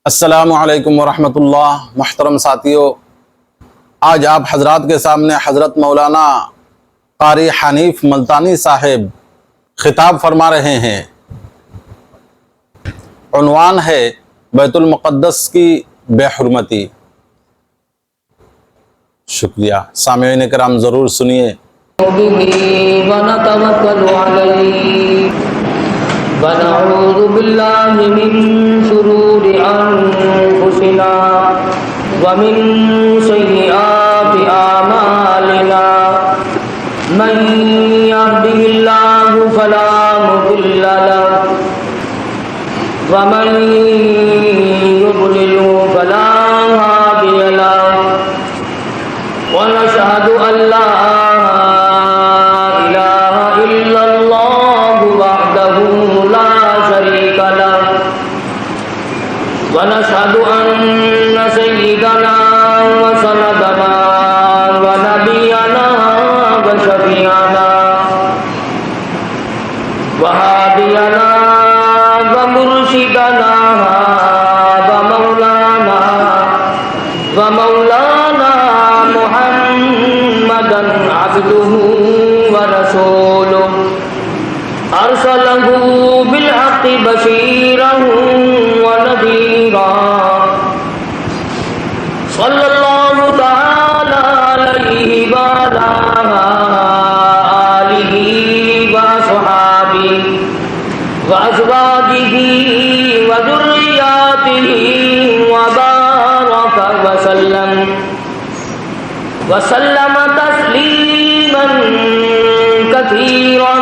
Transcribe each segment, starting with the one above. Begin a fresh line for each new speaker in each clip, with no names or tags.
السلام علیکم ورحمۃ اللہ۔ محترم ساتھیو، آج آپ حضرات کے سامنے حضرت مولانا قاری حنیف ملتانی صاحب خطاب فرما رہے ہیں۔ عنوان ہے بیت المقدس کی بے حرمتی۔ شکریہ۔ سامعین کرام ضرور سنیے۔
ونعوذ بالله من شرور أنفسنا ومن سيئات أعمالنا من يهده الله فلا مضل له ومن يضلل فلا هادي له ونشهد أن لا إله إلا الله وحده لا شريك له ونشهد أن سيدنا وسندنا ونبينا وشفيعنا وهادينا ومرشدنا ومولانا محمدا عبده ورسوله أرسله بالحق بشيرا ونذيرا صلى الله تعالى عليه وعلى آله وصحابه وأزواجه وذرياته وبارك وسلم تسليما كثيرا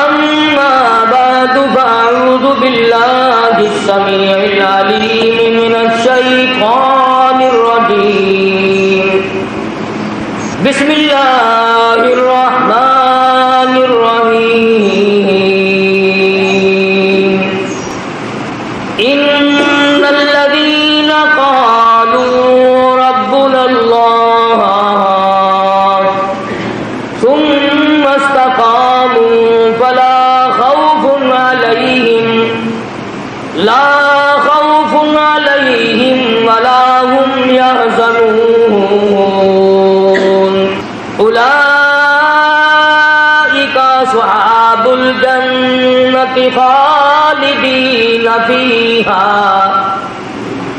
أما بعد فأعوذ بالله السميع العليم من الشيطان الرجيم بسم الله الرحمن الرحيم إن الذين قالوا ربنا الله ثم استقاموا فلا خوف عليهم ولا هم يحزنون أولئك أصحاب الجنة خالدين فيها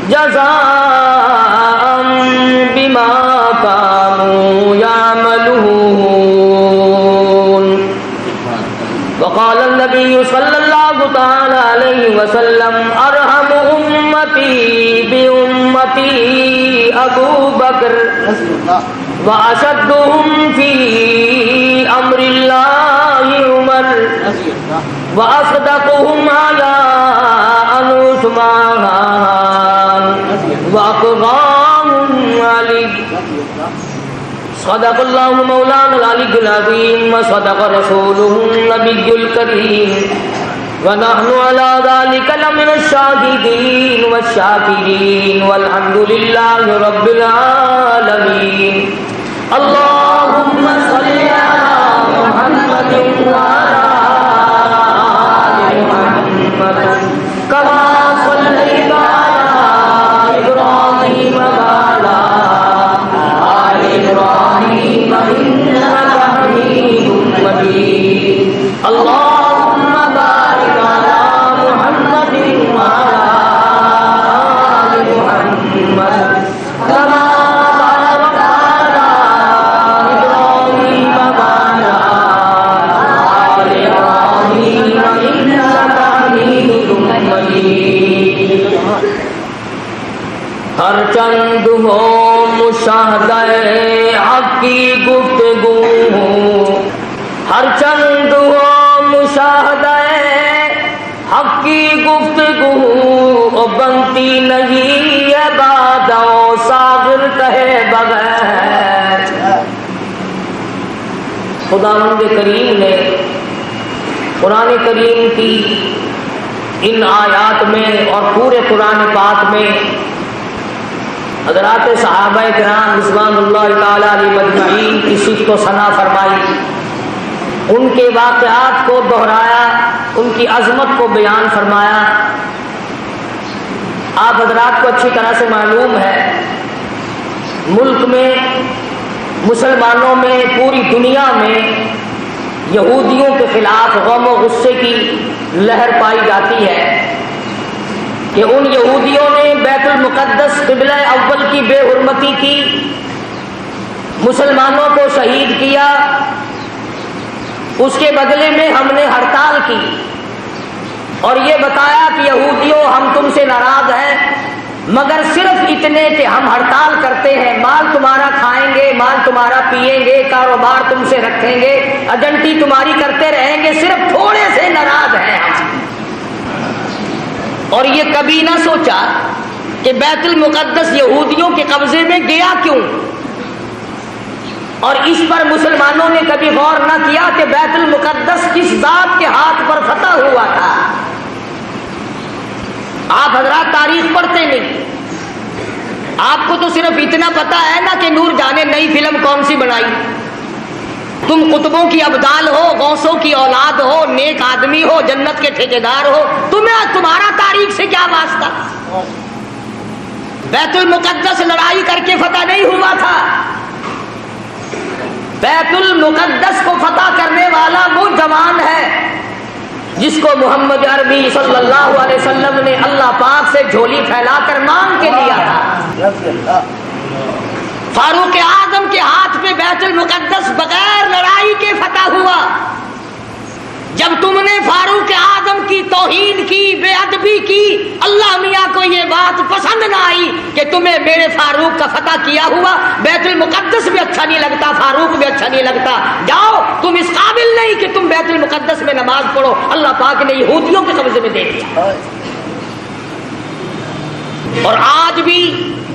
جزاء بما كانوا يعملون وقال النبي صلى الله تعالى عليه وسلم أرحم أمتي بأمتي أبو بكر وأشدهم في أمر الله عمر وأصدقهم على عثمان وأقواهم علي صدق الله مولانا العلي العظيم وصدق رسوله النبي الكريم ونحن على ذلك لمن الشاهدين والشاكرين والحمد لله رب العالمين اللهم صل على محمد وعلى آل محمد كما صليت على إبراهيم وعلى آل إبراهيم إنك حميد مجيد اللهم بارك على محمد وعلى آل محمد كما باركت على إبراهيم وعلى آل إبراهيم إنك حميد مجيد ہر چند ہو مشاہدہ حق کی گفتگو، ہر چند ہو مشاہدہ حق کی گفتگو، بنتی نہیں ہے بادہ و ساغر کہے بغیر۔ خداوند کریم نے قرآن کریم کی ان آیات میں اور پورے قرآن پاک میں حضرات صحابہ کرام رضوان اللہ تعالی علیہ مجمعین کی صفت و ثنا فرمائی، ان کے واقعات کو دہرایا، ان کی کی عظمت کو بیان فرمایا۔ آپ حضرات کو اچھی طرح سے معلوم ہے ملک میں، مسلمانوں میں، پوری دنیا میں یہودیوں کے خلاف غم و غصے کی لہر پائی جاتی ہے کہ ان یہودیوں نے بیت المقدس قبلہ اول کی بے حرمتی کی، مسلمانوں کو شہید کیا، اس کے بدلے میں ہم نے ہڑتال کی اور یہ بتایا کہ یہودیوں ہم تم سے ناراض ہیں، مگر صرف اتنے کہ ہم ہڑتال کرتے ہیں، مال تمہارا کھائیں گے، مال تمہارا پیئیں گے، کاروبار تم سے رکھیں گے، ایجنٹی تمہاری کرتے رہیں گے، صرف تھوڑے سے ناراض ہیں ہم۔ اور یہ کبھی نہ سوچا کہ بیت المقدس یہودیوں کے قبضے میں گیا کیوں، اور اس پر مسلمانوں نے کبھی غور نہ کیا کہ بیت المقدس کس ذات کے ہاتھ پر فتح ہوا تھا۔ آپ حضرات تاریخ پڑھتے نہیں، آپ کو تو صرف اتنا پتا ہے نا کہ نور جان نے نئی فلم کون سی بنائی۔ تم قطبوں کی ابدال ہو، غوثوں کی اولاد ہو، نیک آدمی ہو، جنت کے ٹھیکیدار ہو، تمہارا تاریخ سے کیا واسطہ؟ بیت المقدس لڑائی کر کے فتح نہیں ہوا تھا، بیت المقدس کو فتح کرنے والا وہ جوان ہے جس کو محمد عربی صلی اللہ علیہ وسلم نے اللہ پاک سے جھولی پھیلا کر مانگ کے لیا تھا۔ فاروق اعظم کے ہاتھ پہ بیت المقدس بغیر لڑائی کے فتح ہوا۔ جب تم نے فاروق اعظم کی توہین کی، بے ادبی کی، اللہ میاں کو یہ بات پسند نہ آئی کہ تمہیں میرے فاروق کا فتح کیا ہوا بیت المقدس بھی اچھا نہیں لگتا، فاروق بھی اچھا نہیں لگتا، جاؤ تم اس قابل نہیں کہ تم بیت المقدس میں نماز پڑھو، اللہ پاک نے یہودیوں کے قبضے میں دے دیا۔ اور آج بھی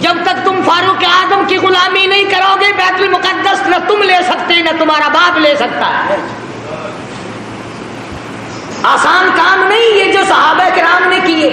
جب تک تم فاروق اعظم کی غلامی نہیں کرو گے، بیت المقدس نہ تم لے سکتے نہ تمہارا باپ لے سکتا ہے۔ آسان کام نہیں یہ جو صحابہ کرام نے کیے۔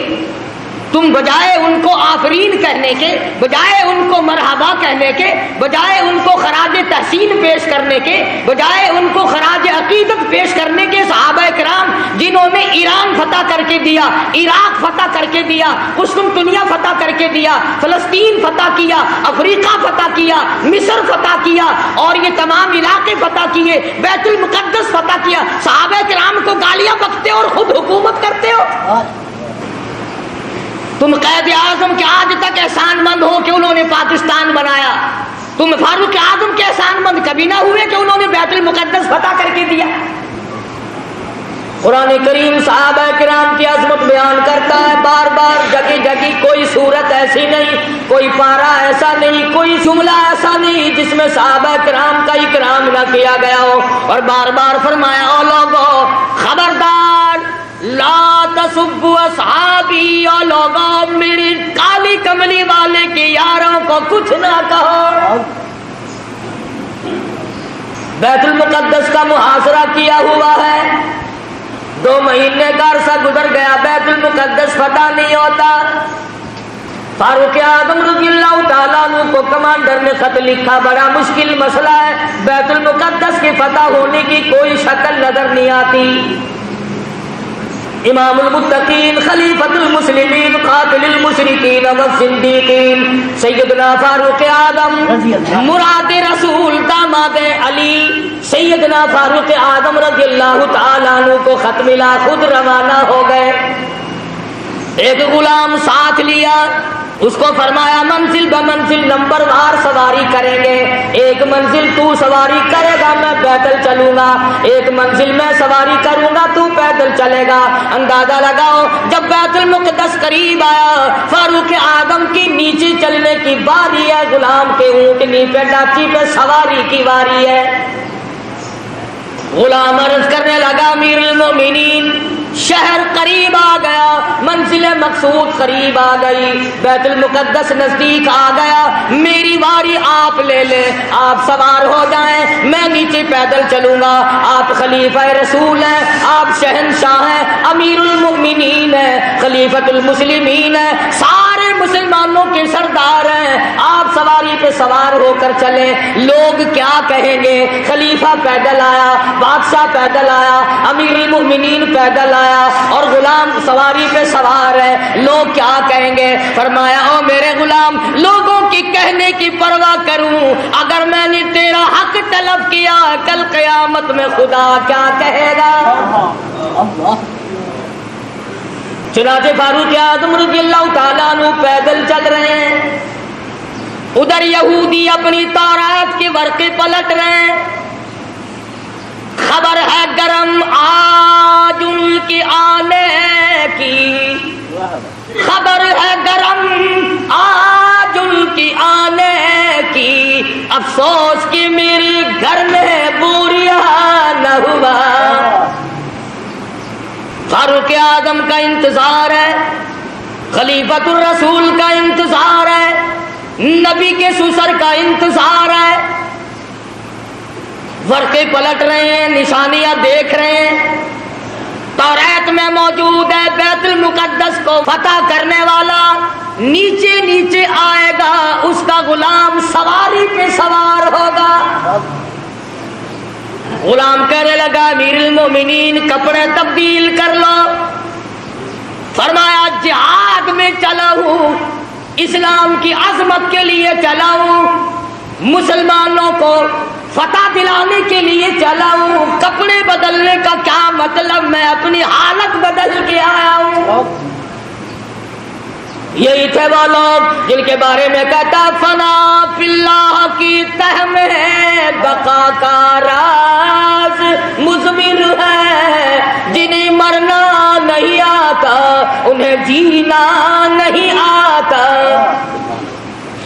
تم بجائے ان کو آفرین کہنے کے، بجائے ان کو مرحبا کہنے کے، بجائے ان کو خراج تحسین پیش کرنے کے، بجائے ان کو خراج عقیدت پیش کرنے کے، صحابہ کرام جنہوں نے ایران فتح کر کے دیا، عراق فتح کر کے دیا، قسطنطنیہ فتح کر کے دیا، فلسطین فتح کیا، افریقہ فتح کیا، مصر فتح کیا، اور یہ تمام علاقے فتح کیے، بیت المقدس فتح کیا، صحابہ کرام کو گالیاں بکتے اور خود حکومت کرتے ہو۔ تم قائد اعظم کے آج تک احسان مند ہو کہ انہوں نے پاکستان بنایا، تم فاروق اعظم کے احسان مند کبھی نہ ہوئے کہ انہوں نے بیت المقدس فتح کر کے دیا۔ قرآن کریم صحابہ کرام کی عظمت بیان کرتا ہے بار بار، جگہ جگہ کوئی صورت ایسی نہیں، کوئی پارہ ایسا نہیں، کوئی جملہ ایسا نہیں جس میں صحابہ کرام کا اکرام نہ کیا گیا ہو، اور بار بار فرمایا او لوگو خبردار لا تسبوا اصحابی، او لوگو میری کالی کملی والے کے یاروں کو کچھ نہ کہو۔ بیت المقدس کا محاصرہ کیا ہوا ہے، 2 مہینے کا عرصہ گزر گیا، بیت المقدس فتح نہیں ہوتا۔ فاروق اعظم رضی اللہ تعالیٰ عنہ کو کمانڈر نے خط لکھا، بڑا مشکل مسئلہ ہے، بیت المقدس کی فتح ہونے کی کوئی شکل نظر نہیں آتی۔ امام المتقین خلیفۃ المسلمین قاتل المشرکین والصدیقین سیدنا فاروق اعظم مراد رسول داماد علی سیدنا فاروق اعظم رضی اللہ تعالیٰ عنہ کو خط ملا، خود روانہ ہو گئے، ایک غلام ساتھ لیا، اس کو فرمایا منزل بمنزل نمبر وار سواری کریں گے، ایک منزل تو سواری کرے گا میں پیدل چلوں گا، ایک منزل میں سواری کروں گا تو پیدل چلے گا۔ اندازہ لگاؤ جب بیت المقدس قریب آیا، فاروق اعظم کی نیچے چلنے کی باری ہے، غلام کے اونٹنی پہ ڈاچی پہ سواری کی باری ہے۔ غلام عرض کرنے لگا امیر المومنین شہر قریب آ گیا، منزل مقصود قریب آ گئی، بیت المقدس نزدیک آ گیا، میری باری آپ لے لیں، آپ سوار ہو جائیں، میں نیچے پیدل چلوں گا، آپ خلیفہ رسول ہیں، آپ شہنشاہ ہیں، امیر المؤمنین ہیں، خلیفۃ المسلمین ہیں، سارے مسلمانوں کے سردار ہیں، آپ سواری پہ سوار ہو کر چلیں، لوگ کیا کہیں گے؟ خلیفہ پیدل آیا، بادشاہ پیدل آیا، امیر المؤمنین پیدل آیا، اور غلام سواری پہ سوار ہے، لوگ کیا کہیں گے؟ فرمایا او میرے غلام، لوگوں کی کہنے کی پرواہ کروں، اگر میں نے تیرا حق طلب کیا کل قیامت میں خدا کیا کہے گا؟ چنانچہ فاروق اعظم رضی اللہ تعالیٰ عنہ پیدل چل رہے ہیں، ادھر یہودی اپنی تورات کے ورقے پلٹ رہے ہیں، خبر ہے گرم آج ان کی آنے کی، خبر ہے گرم آج ان کی آنے کی، افسوس کہ میرے گھر میں بوریا نہ ہوا۔ فاروق اعظم کا انتظار ہے، خلیفۃ الرسول کا انتظار ہے، نبی کے سسر کا انتظار ہے، ورقے پلٹ رہے ہیں، نشانیاں دیکھ رہے ہیں، تورات میں موجود ہے بیت المقدس کو فتح کرنے والا نیچے نیچے آئے گا، اس کا غلام سواری پہ سوار ہوگا۔ غلام کہنے لگا امیر المومنین کپڑے تبدیل کر لو۔ فرمایا جہاد میں چلا ہوں، اسلام کی عظمت کے لیے چلا ہوں، مسلمانوں کو فتح دلانے کے لیے چلا ہوں، کپڑے بدلنے کا کیا مطلب، میں اپنی حالت بدل کے آیا ہوں۔ یہی تھے وہ لوگ جن کے بارے میں کہتا فنا فی اللہ کی تہ میں بقا کا راز مضمر ہے، جنہیں مرنا نہیں آتا انہیں جینا نہیں آتا۔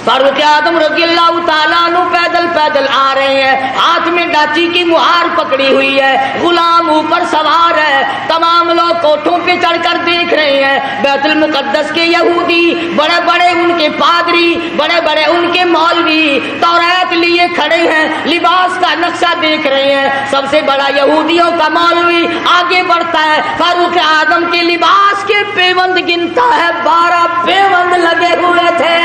فاروق اعظم رضی اللہ تعالیٰ عنہ پیدل پیدل آ رہے ہیں، ہاتھ میں ڈاچی کی مہار پکڑی ہوئی ہے، غلام اوپر سوار ہے، تمام لوگ کوٹھوں پہ چڑھ کر دیکھ رہے ہیں، بیت المقدس کے یہودی، بڑے بڑے ان کے پادری، بڑے بڑے ان کے مولوی تورات لیے کھڑے ہیں، لباس کا نقشہ دیکھ رہے ہیں۔ سب سے بڑا یہودیوں کا مولوی آگے بڑھتا ہے، فاروق اعظم کے لباس کے پیوند گنتا ہے، 12 پیوند لگے ہوئے تھے،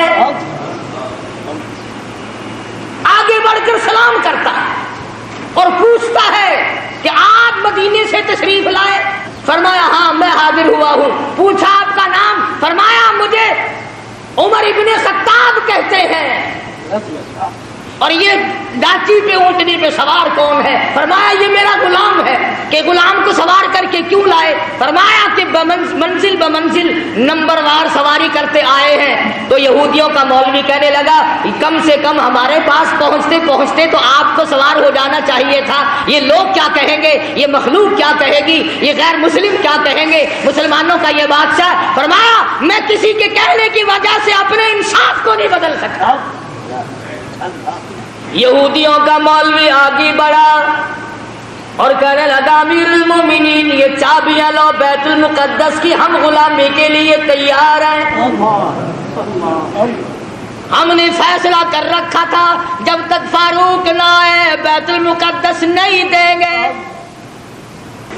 آگے بڑھ کر سلام کرتا ہے اور پوچھتا ہے کہ آپ مدینے سے تشریف لائے؟ فرمایا ہاں میں حاضر ہوا ہوں۔ پوچھا آپ کا نام؟ فرمایا مجھے عمر ابن خطاب کہتے ہیں۔ اور یہ ڈاچی پہ اونٹنی پہ سوار کون ہے؟ فرمایا یہ میرا غلام ہے۔ کہ غلام کو سوار کر کے کیوں لائے؟ فرمایا کہ منزل بمنزل نمبر وار سواری کرتے آئے ہیں۔ تو یہودیوں کا مولوی کہنے لگا کم سے کم ہمارے پاس پہنچتے پہنچتے تو آپ کو سوار ہو جانا چاہیے تھا، یہ لوگ کیا کہیں گے، یہ مخلوق کیا کہے گی، یہ غیر مسلم کیا کہیں گے، مسلمانوں کا یہ بادشاہ۔ فرمایا میں کسی کے کہنے کی وجہ سے اپنے انصاف کو نہیں بدل سکتا۔ یہودیوں کا مولوی آگے بڑھا اور کہنے لگا امیر المومنین یہ چابیاں لو بیت المقدس کی، ہم غلامی کے لیے تیار ہیں۔ ہم نے فیصلہ کر رکھا تھا جب تک فاروق نہ آئے بیت المقدس نہیں دیں گے۔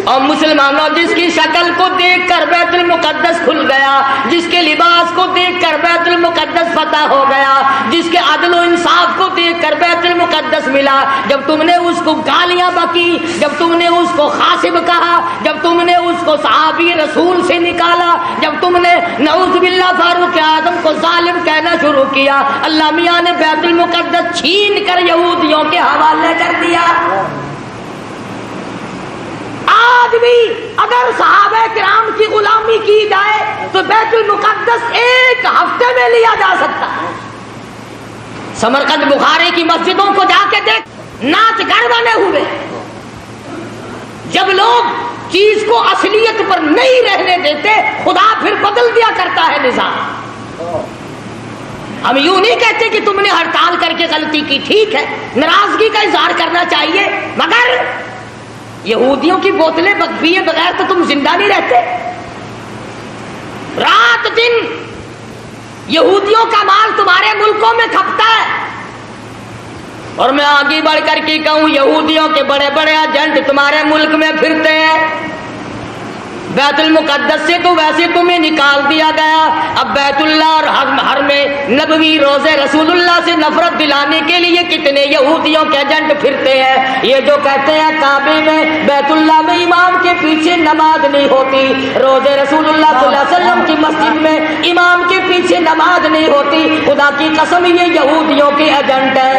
اور مسلمانوں جس کی شکل کو دیکھ کر بیت المقدس کھل گیا، جس کے لباس کو دیکھ کر بیت المقدس فتح ہو گیا، جس کے عدل و انصاف کو دیکھ کر بیت المقدس ملا، جب تم نے اس کو گالیاں بکی، جب تم نے اس کو خاصب کہا، جب تم نے اس کو صحابی رسول سے نکالا، جب تم نے نعوذ باللہ فاروق اعظم کو ظالم کہنا شروع کیا، اللہ میاں نے بیت المقدس چھین کر یہودیوں کے حوالے کر دیا۔ آج بھی اگر صحابہ کرام کی غلامی کی جائے تو بیت المقدس 1 ہفتے میں لیا جا سکتا ہے۔ سمرقند بخارے کی مسجدوں کو جا کے دیکھ، ناچ گھر بنے ہوئے۔ جب لوگ چیز کو اصلیت پر نہیں رہنے دیتے، خدا پھر بدل دیا کرتا ہے نظام۔ ہم یوں نہیں کہتے کہ تم نے ہڑتال کر کے غلطی کی، ٹھیک ہے، ناراضگی کا اظہار کرنا چاہیے، مگر یہودیوں کی بوتلیں پیے بغیر تو تم زندہ نہیں رہتے۔ رات دن یہودیوں کا مال تمہارے ملکوں میں کھپتا ہے۔ اور میں آگے بڑھ کر کے کہوں یہودیوں کے بڑے بڑے ایجنٹ تمہارے ملک میں پھرتے ہیں، بیت المقدس سے تو ویسے تمہیں نکال دیا گیا، اب بیت اللہ اور حرم نبوی روضہ رسول اللہ سے نفرت دلانے کے لیے کتنے یہودیوں کے ایجنٹ پھرتے ہیں، یہ جو کہتے ہیں کعبے میں بیت اللہ میں امام کے پیچھے نماز نہیں ہوتی، روضہ رسول اللہ صلی اللہ علیہ وسلم کی مسجد میں امام کے پیچھے نماز نہیں ہوتی، خدا کی قسم یہ یہودیوں کے ایجنٹ ہے۔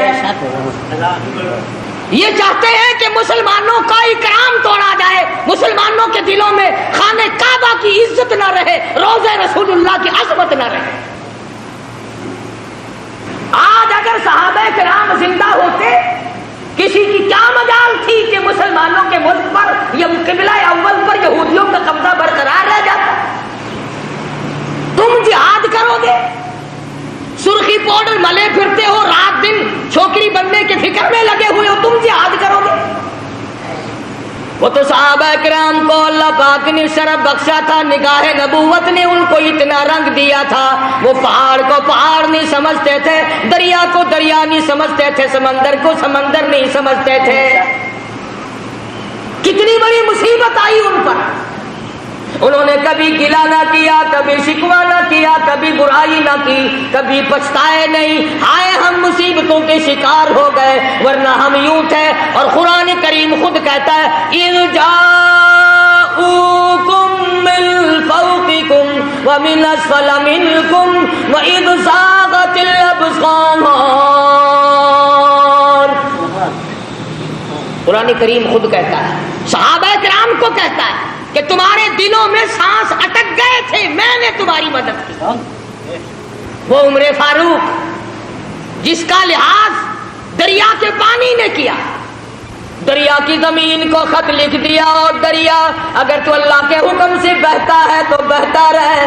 یہ چاہتے ہیں کہ مسلمانوں کا اکرام توڑا جائے، مسلمانوں کے دلوں میں خانہ کعبہ کی عزت نہ رہے، روضہ رسول اللہ کی عظمت نہ رہے۔ آج اگر صحابہ کرام زندہ ہوتے، کسی کی کیا مجال تھی کہ مسلمانوں کے ملک پر یا قبلہ اول پر یہودیوں کا قبضہ برقرار رہ جاتا؟ تم جہاد کرو گے، سرخی پاؤڈر ملے پھرتے ہو، رات دن چھوکری بننے کے فکر میں لگے ہوئے ہو، تم جہاد کرو گے؟ وہ تو صحابہ کرام کو اللہ پاک نے شرف بخشا تھا، نگاہ نبوت نے ان کو اتنا رنگ دیا تھا، وہ پہاڑ کو پہاڑ نہیں سمجھتے تھے، دریا کو دریا نہیں سمجھتے تھے، سمندر کو سمندر نہیں سمجھتے تھے۔ کتنی بڑی مصیبت آئی ان پر، انہوں نے کبھی گلہ نہ کیا، کبھی شکوہ نہ کیا، کبھی برائی نہ کی، کبھی پچھتائے نہیں، ہائے ہم مصیبتوں کے شکار ہو گئے، ورنہ ہم یوں تھے۔ اور قرآن کریم خود کہتا ہے اِذْ جَاءُوكُم مِّن فَوْقِكُمْ وَمِنْ أَسْفَلَ مِنكُمْ وَإِذْ زَاغَتِ الْأَبْصَارُ۔ قرآن کریم خود کہتا ہے، صحابہ کرام کو کہتا ہے کہ تمہارے دلوں میں سانس اٹک گئے تھے، میں نے تمہاری مدد کی۔ وہ عمر فاروق جس کا لحاظ دریا کے پانی نے کیا، دریا کی زمین کو خط لکھ دیا، اور دریا اگر تو اللہ کے حکم سے بہتا ہے تو بہتا رہے،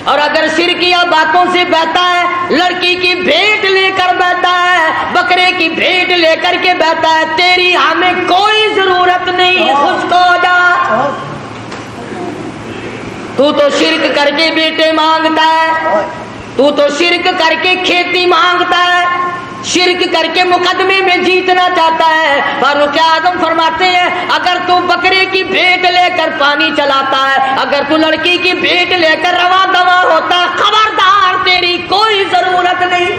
اور اگر شرکیہ باتوں سے بہتا ہے، لڑکی کی بھیٹ لے کر بہتا ہے، بکرے کی بھیٹ لے کر کے بہتا ہے، تیری ہمیں کوئی ضرورت نہیں، خشک ہو جا۔ تو شرک کر کے بیٹے مانگتا ہے، تو شرک کر کے کھیتی مانگتا ہے، شرک کر کے مقدمے میں جیتنا چاہتا ہے۔ فاروق اعظم فرماتے ہیں اگر تو بکرے کی بھیٹ لے کر پانی چلاتا ہے، اگر تو لڑکی کی بھیٹ لے کر رواں دواں ہوتا ہے، خبردار تیری کوئی ضرورت نہیں،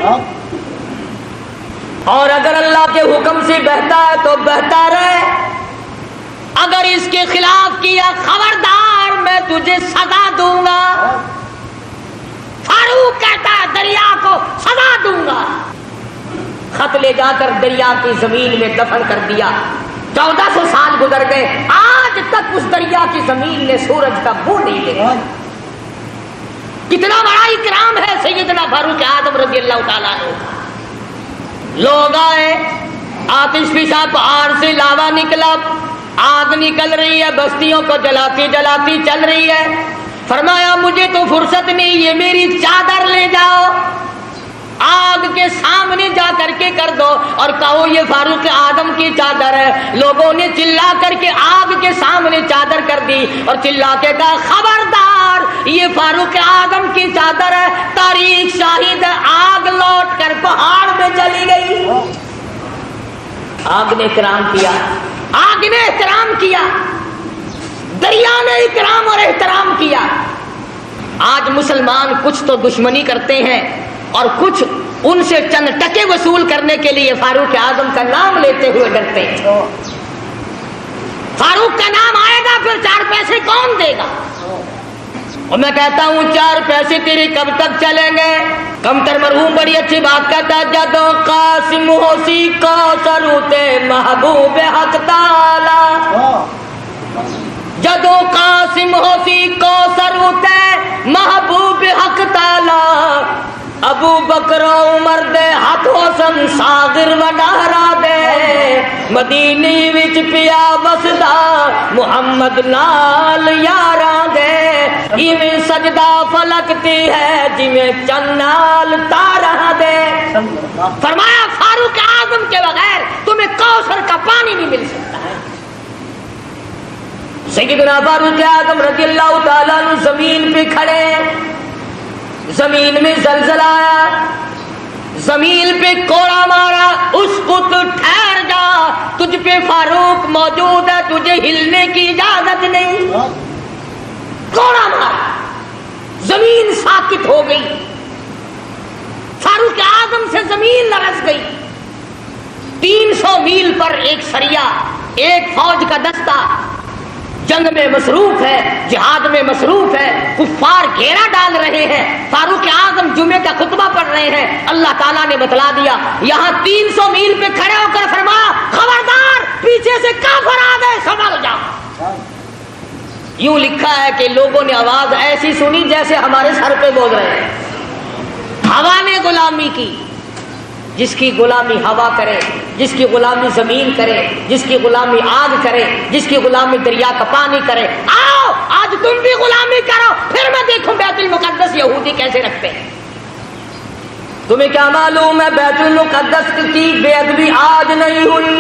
اور اگر اللہ کے حکم سے بہتا ہے تو بہتا رہے، اگر اس کے خلاف کیا خبردار میں تجھے سزا دوں گا۔ فاروق کہتا ہے دریا کو سزا دوں گا۔ خط لے جا کر دریا کی زمین میں دفن کر دیا، 1400 سال گزر گئے، آج تک اس دریا کی زمین نے سورج کا بو نہیں دیکھا۔ کتنا بڑا اکرام ہے سیدنا فاروق اعظم رضی اللہ تعالیٰ عنہ۔ لوگ آئے، آتش فشاں پہاڑ سے لاوا نکلا، آگ نکل رہی ہے، بستیوں کو جلاتی جلاتی چل رہی ہے۔ فرمایا مجھے تو فرصت نہیں، یہ میری چادر لے جاؤ، آگ کے سامنے جا کر کے کر دو اور کہو یہ فاروق اعظم کی چادر ہے۔ لوگوں نے چلا کر کے آگ کے سامنے چادر کر دی اور چلا کے کہا خبردار یہ فاروق اعظم کی چادر ہے، تاریخ شاہد ہے، آگ لوٹ کر پہاڑ میں چلی گئی۔ آگ نے اکرام کیا، آگ نے احترام کیا، دریا نے اکرام اور احترام کیا۔ آج مسلمان کچھ تو دشمنی کرتے ہیں اور کچھ ان سے چند ٹکے وصول کرنے کے لیے فاروق اعظم کا نام لیتے ہوئے ڈرتے ہیں۔ فاروق کا نام آئے گا پھر 4 پیسے کون دے گا؟ اور میں کہتا ہوں 4 پیسے تیرے کب تک چلیں گے؟ کمتر مرحوم بڑی اچھی بات کہتا ہے، جدو قاسم ہوسی کو سروتے محبوب حق تعالی، جدو قاسم ہوسی کو سروتے محبوب حق تعالی، ابو بکر عمر دے ہاتھ حسن ساغر وڈارا دے، مدینی وچ پیا وسدا محمد نال یاراں دے، ایویں سجدہ فلکتی ہے جویں چن نال تاراں دے۔ فرمایا فاروق اعظم کے بغیر تمہیں کوثر کا پانی نہیں مل سکتا ہے۔ سیدنا فاروق اعظم رضی اللہ تعالیٰ عنہ زمین پہ کھڑے، زمین میں زلزلہ آیا، زمین پہ کوڑا مارا، اس کو تو ٹھہر جا، تجھ پہ فاروق موجود ہے، تجھے ہلنے کی اجازت نہیں۔ ساکت ہو گئی، فاروق اعظم سے زمین لرز گئی. 300 میل پر ایک سریا، ایک فوج کا دستہ جنگ میں مصروف ہے، جہاد میں مصروف ہے، کفار گھیرا ڈال رہے ہیں. فاروق اعظم جمعے کا خطبہ پڑھ رہے ہیں. اللہ تعالیٰ نے بتلا دیا، یہاں 300 میل پہ کھڑے ہو کر فرمایا خبردار پیچھے سے کافر آ گئے، سنبھل جاؤ. یوں لکھا ہے کہ لوگوں نے آواز ایسی سنی جیسے ہمارے سر پہ بول رہے ہیں. ہوا نے غلامی کی، جس کی غلامی ہوا کرے، جس کی غلامی زمین کرے، جس کی غلامی آگ کرے، جس کی غلامی دریا کا پانی کرے. آؤ آج تم بھی غلامی کرو، پھر میں دیکھوں بیت المقدس یہودی کیسے رکھتے ہیں. تمہیں کیا معلوم ہے بیت المقدس کی بے ادبی آج نہیں ہوئی.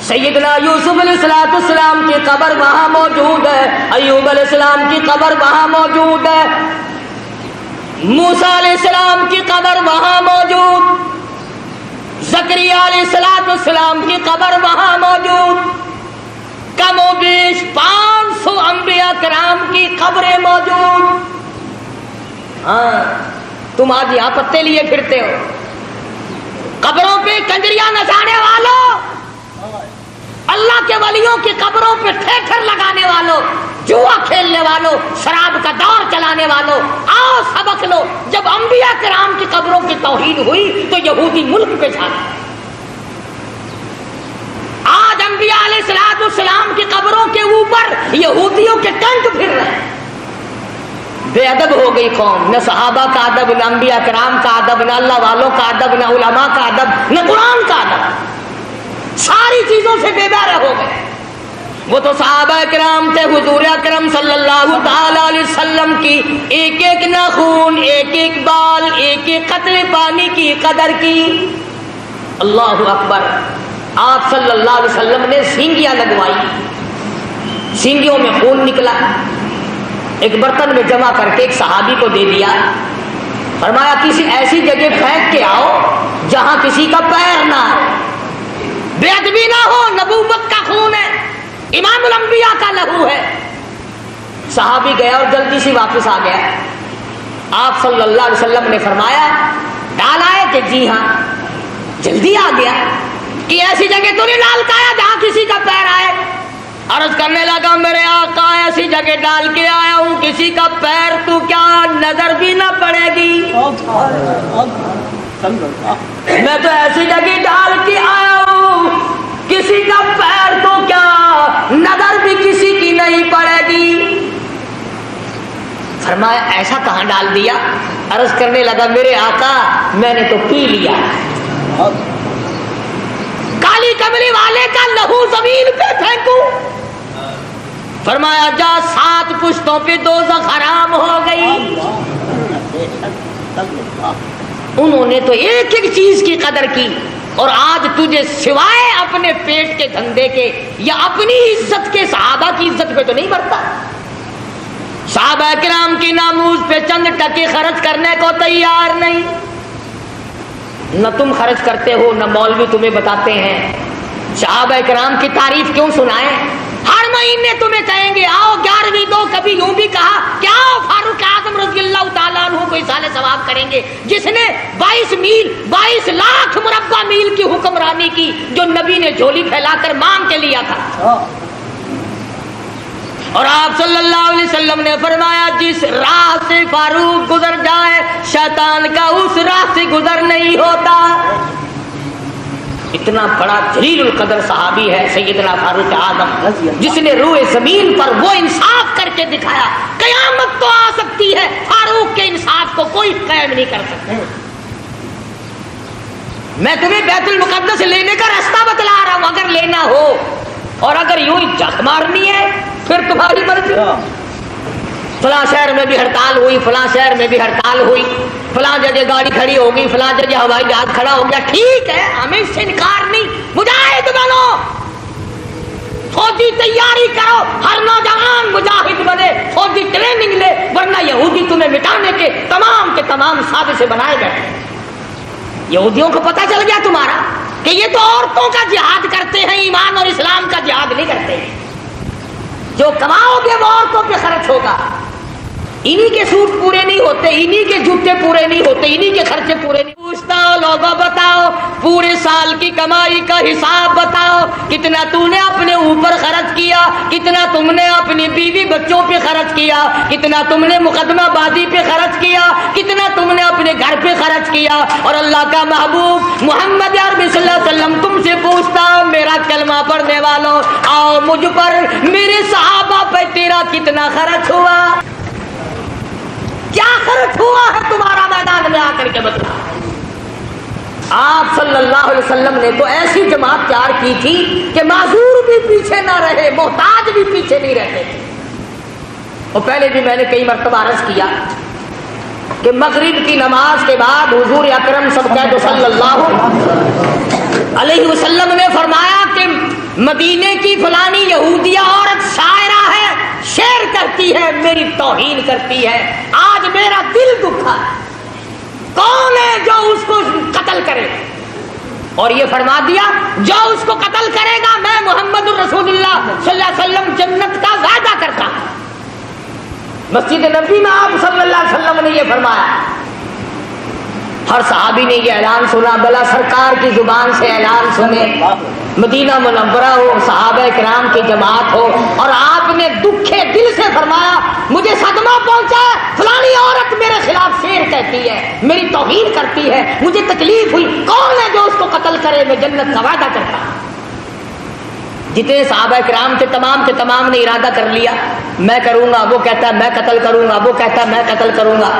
سیدنا یوسف علیہ السلام کی قبر وہاں موجود ہے، ایوب علیہ السلام کی قبر وہاں موجود ہے، موسیٰ علیہ السلام کی قبر وہاں موجود، زکریا علیہ السلام کی قبر وہاں موجود، کم و بیش 500 انبیاء کرام کی قبریں موجود. ہاں تم آج یہاں پتے لیے پھرتے ہو، قبروں پہ کنجریاں نچانے والوں، اللہ کے ولیوں کی قبروں پہ ٹھیکر لگانے والوں، جوا کھیلنے والوں، شراب کا دور چلانے والوں، آؤ سبق لو. جب انبیاء کرام کی قبروں کی توہین ہوئی تو یہودی ملک پہ چھا گئے. آج انبیاء علیہ السلام کی قبروں کے اوپر یہودیوں کے ٹینٹ پھر رہے ہیں. بے ادب ہو گئی قوم، نہ صحابہ کا ادب، نہ انبیاء کرام کا ادب، نہ اللہ والوں کا ادب، نہ علماء کا ادب، نہ قرآن کا ادب. ساری چیزوں سے بے بہرے ہو گئے. وہ تو صحابہ کرام تھے، حضور اکرم صلی اللہ تعالی علیہ وسلم کی ایک ایک ناخون، ایک ایک بال، ایک ایک قطرے پانی کی قدر کی. اللہ اکبر. آپ صلی اللہ علیہ وسلم نے سینگیاں لگوائی، سینگیوں میں خون نکلا، ایک برتن میں جمع کر کے ایک صحابی کو دے دیا. فرمایا کسی ایسی جگہ پھینک کے آؤ جہاں کسی کا پیر نہ ہو، بے ادبی نہ ہو، نبوت کا خون ہے، امام الانبیاء کا لہو ہے. صحابی گیا اور جلدی سے واپس آ گیا. آپ صلی اللہ علیہ وسلم نے فرمایا ڈال آئے کہ جی ہاں. جلدی آ گیا کہ ایسی جگہ تو نہیں ڈال کے آیا جہاں کسی کا پیر آئے. عرض کرنے لگا میرے آقا ایسی جگہ ڈال کے آیا ہوں کسی کا پیر تو کیا نظر بھی نہ پڑے گی. میں تو ایسی جگہ ڈال کے آیا ہوں کسی کا پیر تو کیا نظر بھی کسی کی نہیں پڑے گی. فرمایا ایسا کہاں ڈال دیا؟ عرض کرنے لگا میرے آقا میں نے تو پی لیا. کالی کملی والے کا لہو زمین پہ پھینکوں؟ فرمایا جا 7 پشتوں پہ دوزخ حرام ہو گئی. انہوں نے تو ایک ایک چیز کی قدر کی، اور آج تجھے سوائے اپنے پیٹ کے دھندے کے یا اپنی عزت کے صحابہ کی عزت پہ تو نہیں مرتا. صحابہ کرام کی ناموز پہ چند ٹکے خرچ کرنے کو تیار نہیں. نہ تم خرچ کرتے ہو، نہ مولوی تمہیں بتاتے ہیں. صحابہ کرام کی تعریف کیوں سنائیں؟ ہر مہینے تمہیں کہیں گے آؤ 11ویں دو. کبھی یوں بھی کہا کہ آؤ فاروق اعظم رضی اللہ تعالیٰ عنہ کو اصال ثواب کریں گے، جس نے 22 لاکھ مربع میل کی حکمرانی کی، جو نبی نے جھولی پھیلا کر مانگ کے لیا تھا. اور آپ صلی اللہ علیہ وسلم نے فرمایا جس راہ سے فاروق گزر جائے شیطان کا اس راہ سے گزر نہیں ہوتا. اتنا بڑا جلیل القدر صحابی ہے سیدنا فاروق اعظم، جس نے روئے زمین پر وہ انصاف کر کے دکھایا. قیامت تو آ سکتی ہے، فاروق کے انصاف کو کوئی قائم نہیں کر سکتا. میں تمہیں بیت المقدس لینے کا راستہ بتلا رہا ہوں، اگر لینا ہو، اور اگر یوں جھک مارنی ہے پھر تمہاری مرضی. فلاں شہر میں بھی ہڑتال ہوئی، فلاں شہر میں بھی ہڑتال ہوئی، فلاں جگہ گاڑی کھڑی ہوگی، فلاں جگہ ہوائی جہاز کھڑا ہو گیا. ٹھیک ہے، ہمیں اس سے انکار نہیں. مجاہد بنو، فوجی تیاری کرو، ہر نوجوان مجاہد بنے، فوجی ٹریننگ لے، ورنہ یہودی تمہیں مٹانے کے تمام سازشیں بنائے بیٹھے. یہودیوں کو پتہ چل گیا تمہارا کہ یہ تو عورتوں کا جہاد کرتے ہیں، ایمان اور اسلام کا جہاد نہیں کرتے. جو کماؤ گے وہ عورتوں پہ خرچ ہوگا. انہی کے سوٹ پورے نہیں ہوتے, انہی کے جوتے پورے نہیں ہوتے, انہی کے خرچے پورے نہیں. پوچھتا ہو لوگوں بتاؤ پورے سال کی کمائی کا حساب بتاؤ, کتنا تو نے اپنے اوپر خرچ کیا, کتنا تم نے اپنی بیوی بچوں پہ خرچ کیا, کتنا تم نے مقدمہ بازی پہ خرچ کیا, کتنا تم نے اپنے گھر پہ خرچ کیا. اور اللہ کا محبوب محمد عربی صلی اللہ علیہ وسلم تم سے پوچھتا ہوں میرا کلمہ پڑھنے والوں, آؤ مجھ پر میرے صحابہ پہ تیرا کتنا خرچ ہوا, کیا خرچ ہوا ہے تمہارا میدان میں آ کر کے بتلا. آپ صلی اللہ علیہ وسلم نے تو ایسی جماعت تیار کی تھی کہ معذور بھی پیچھے نہ رہے, محتاج بھی پیچھے نہیں رہتے تھے. اور پہلے بھی میں نے کئی مرتبہ عرض کیا کہ مغرب کی نماز کے بعد حضور اکرم صلی اللہ علیہ وسلم نے فرمایا کہ مدینے کی فلانی یہودیہ عورت شاعرہ ہے, شعر کرتی ہے, میری توہین کرتی ہے, آج میرا دل دکھا ہے, کون ہے جو اس کو قتل کرے. اور یہ فرما دیا جو اس کو قتل کرے گا میں محمد الرسول اللہ صلی اللہ علیہ وسلم جنت کا وعدہ کرتا ہوں. مسجد نبی میں آپ صلی اللہ علیہ وسلم نے یہ فرمایا. ہر صحابی نے یہ اعلان سنا, بلا سرکار کی زبان سے اعلان سنے, مدینہ منورہ ہو, صحابہ کرام کی جماعت ہو, اور آپ نے دکھے دل سے فرمایا مجھے صدمہ پہنچا, فلانی عورت میرے خلاف شعر کہتی ہے, میری توہین کرتی ہے, مجھے تکلیف ہوئی, کون ہے جو اس کو قتل کرے, میں جنت کا وعدہ کرتا ہوں. جتنے صحابہ کرام تھے تمام نے ارادہ کر لیا میں کروں گا, وہ کہتا ہے میں قتل کروں گا, وہ کہتا ہے میں قتل کروں گا.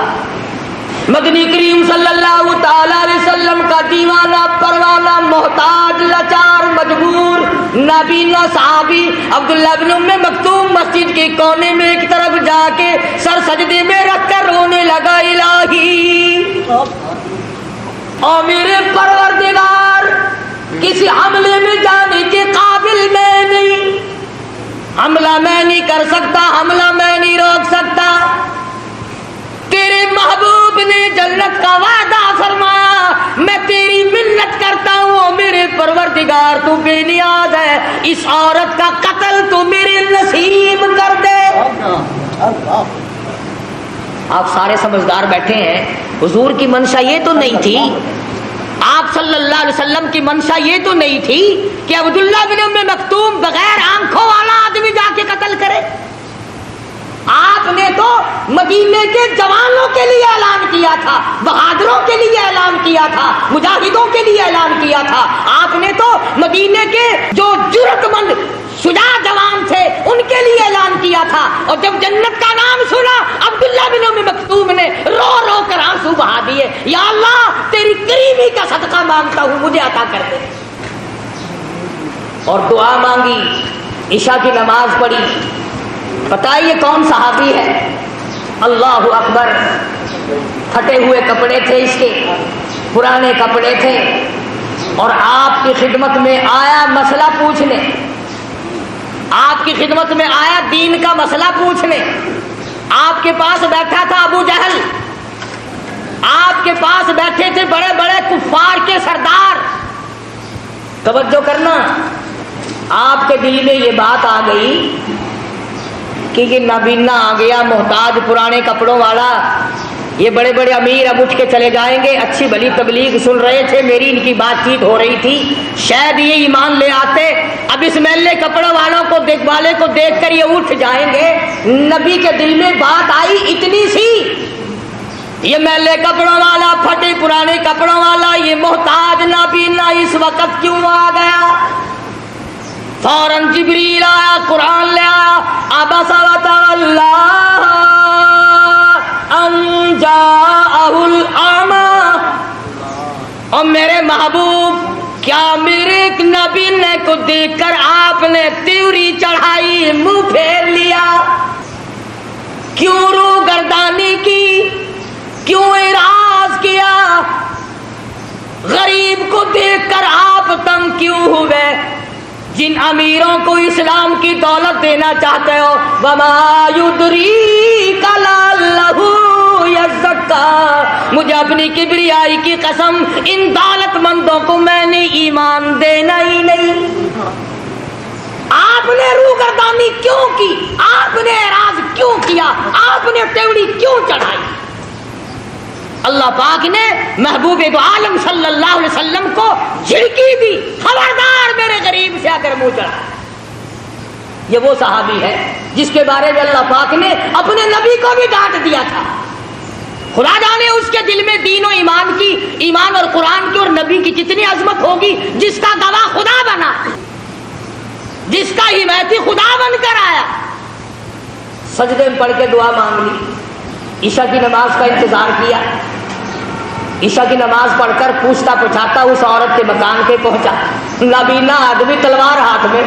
مدنی کریم صلی اللہ تعالی علیہ وسلم کا دیوانہ پروانہ محتاج لاچار مجبور نابینا صحابی عبداللہ بن ام مکتوم مسجد کے کونے میں ایک طرف جا کے سر سجدے میں رکھ کر رونے لگا, الہی اور میرے پروردگار کسی حملے میں جانے کے قابل میں نہیں, حملہ میں نہیں کر سکتا, حملہ میں نہیں روک سکتا, تیرے محبوب نے جنت کا وعدہ فرمایا, میں تیری منت کرتا ہوں میرے پروردگار تو بے نیاز ہے, اس عورت کا قتل تو میرے نصیب کر دے. آپ سارے سمجھدار بیٹھے ہیں, حضور کی منشا یہ تو نہیں تھی, آپ صلی اللہ علیہ وسلم کی منشا یہ تو نہیں تھی کہ عبداللہ بن ام مکتوم بغیر آنکھوں والا آدمی جا کے قتل کرے. آپ نے تو مدینے کے جوانوں کے لیے اعلان کیا تھا, بہادروں کے لیے اعلان کیا تھا, مجاہدوں کے لیے اعلان کیا تھا. آپ نے تو مدینے کے جو جرأت مند شجاع جوان تھے ان کے لیے اعلان کیا تھا. اور جب جنت کا نام سنا عبداللہ بن ام مکتوم نے رو رو کر آنسو بہا دیے, یا اللہ تیری کریمی کا صدقہ مانگتا ہوں مجھے عطا کر دے. اور دعا مانگی, عشاء کی نماز پڑھی. بتائیے کون صحابی ہے؟ اللہ اکبر. پھٹے ہوئے کپڑے تھے اس کے, پرانے کپڑے تھے, اور آپ کی خدمت میں آیا مسئلہ پوچھنے, آپ کی خدمت میں آیا دین کا مسئلہ پوچھنے. آپ کے پاس بیٹھا تھا ابو جہل, آپ کے پاس بیٹھے تھے بڑے بڑے کفار کے سردار. توجہ کرنا, آپ کے دل میں یہ بات آ گئی کہ یہ نابینا آ گیا, محتاج پرانے کپڑوں والا, یہ بڑے بڑے امیر اب اٹھ کے چلے جائیں گے. اچھی بھلی تبلیغ سن رہے تھے, میری ان کی بات چیت ہو رہی تھی, شاید یہ ایمان لے آتے. اب اس میلے کپڑوں والوں کو دیکھ کر یہ اٹھ جائیں گے. نبی کے دل میں بات آئی اتنی سی, یہ میلے کپڑوں والا, پھٹے پرانے کپڑوں والا, یہ محتاج نابینا اس وقت کیوں آ گیا؟ فوراً جبریل آیا, قرآن لے آیا, عبس وتولی ان جاءہ الاعمی. اور میرے محبوب کیا میرے ایک نبی نے کو دیکھ کر آپ نے تیوری چڑھائی, منہ پھیر لیا؟ کیوں رو گردانی کی, کیوں اعراض کیا؟ غریب کو دیکھ کر آپ تنگ کیوں ہوئے؟ جن امیروں کو اسلام کی دولت دینا چاہتے ہو, وما یدریک لعلہ یزکا, مجھے اپنی کبریائی کی قسم ان دولت مندوں کو میں نے ایمان دینا ہی نہیں. آپ نے روگردانی کیوں کی, آپ نے اعراض کیوں کیا, آپ نے تیوڑی پگڑی کیوں چڑھائی؟ اللہ پاک نے محبوب دو عالم صلی اللہ علیہ وسلم کو جھڑکی دی، خبردار میرے غریب سے آ کر منہ چڑھا۔ یہ وہ صحابی ہے جس کے بارے میں اللہ پاک نے اپنے نبی کو بھی ڈانٹ دیا تھا۔ خدا جانے اس کے دل میں دین و ایمان کی، ایمان اور قرآن کی اور نبی کی کتنی عظمت ہوگی، جس کا گواہ خدا بنا، جس کا حمایتی خدا بن کر آیا۔ سجدے میں پڑھ کے دعا مانگ لی، عشاء کی نماز کا انتظار کیا، عشاء کی نماز پڑھ کر پوچھتا پچھاتا اس عورت کے مکان پہ پہنچا، نابینا آدمی تلوار ہاتھ میں،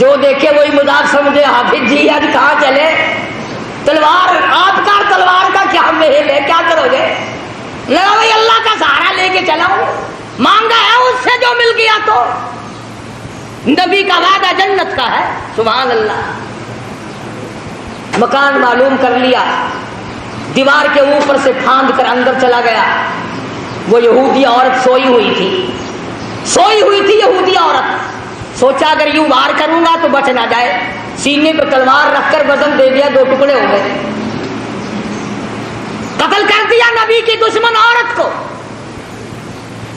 جو دیکھے وہی مذاق سمجھے، حافظ جی آج کہاں چلے، تلوار آپ کا تلوار کا کیا محل ہے، کیا کرو گے؟ لگا بھائی اللہ کا سہارا لے کے چلا ہوں، مانگا ہے اس سے جو مل گیا تو۔ نبی کا وعدہ جنت کا ہے، سبحان اللہ۔ مکان معلوم کر لیا، دیوار کے اوپر سے پھاند کر اندر چلا گیا۔ وہ یہودی عورت سوئی ہوئی تھی یہودی عورت، سوچا اگر یوں وار کروں گا تو بچ نہ جائے، سینے پہ تلوار رکھ کر وزن دے دیا، 2 ٹکڑے ہو گئے، قتل کر دیا نبی کی دشمن عورت کو۔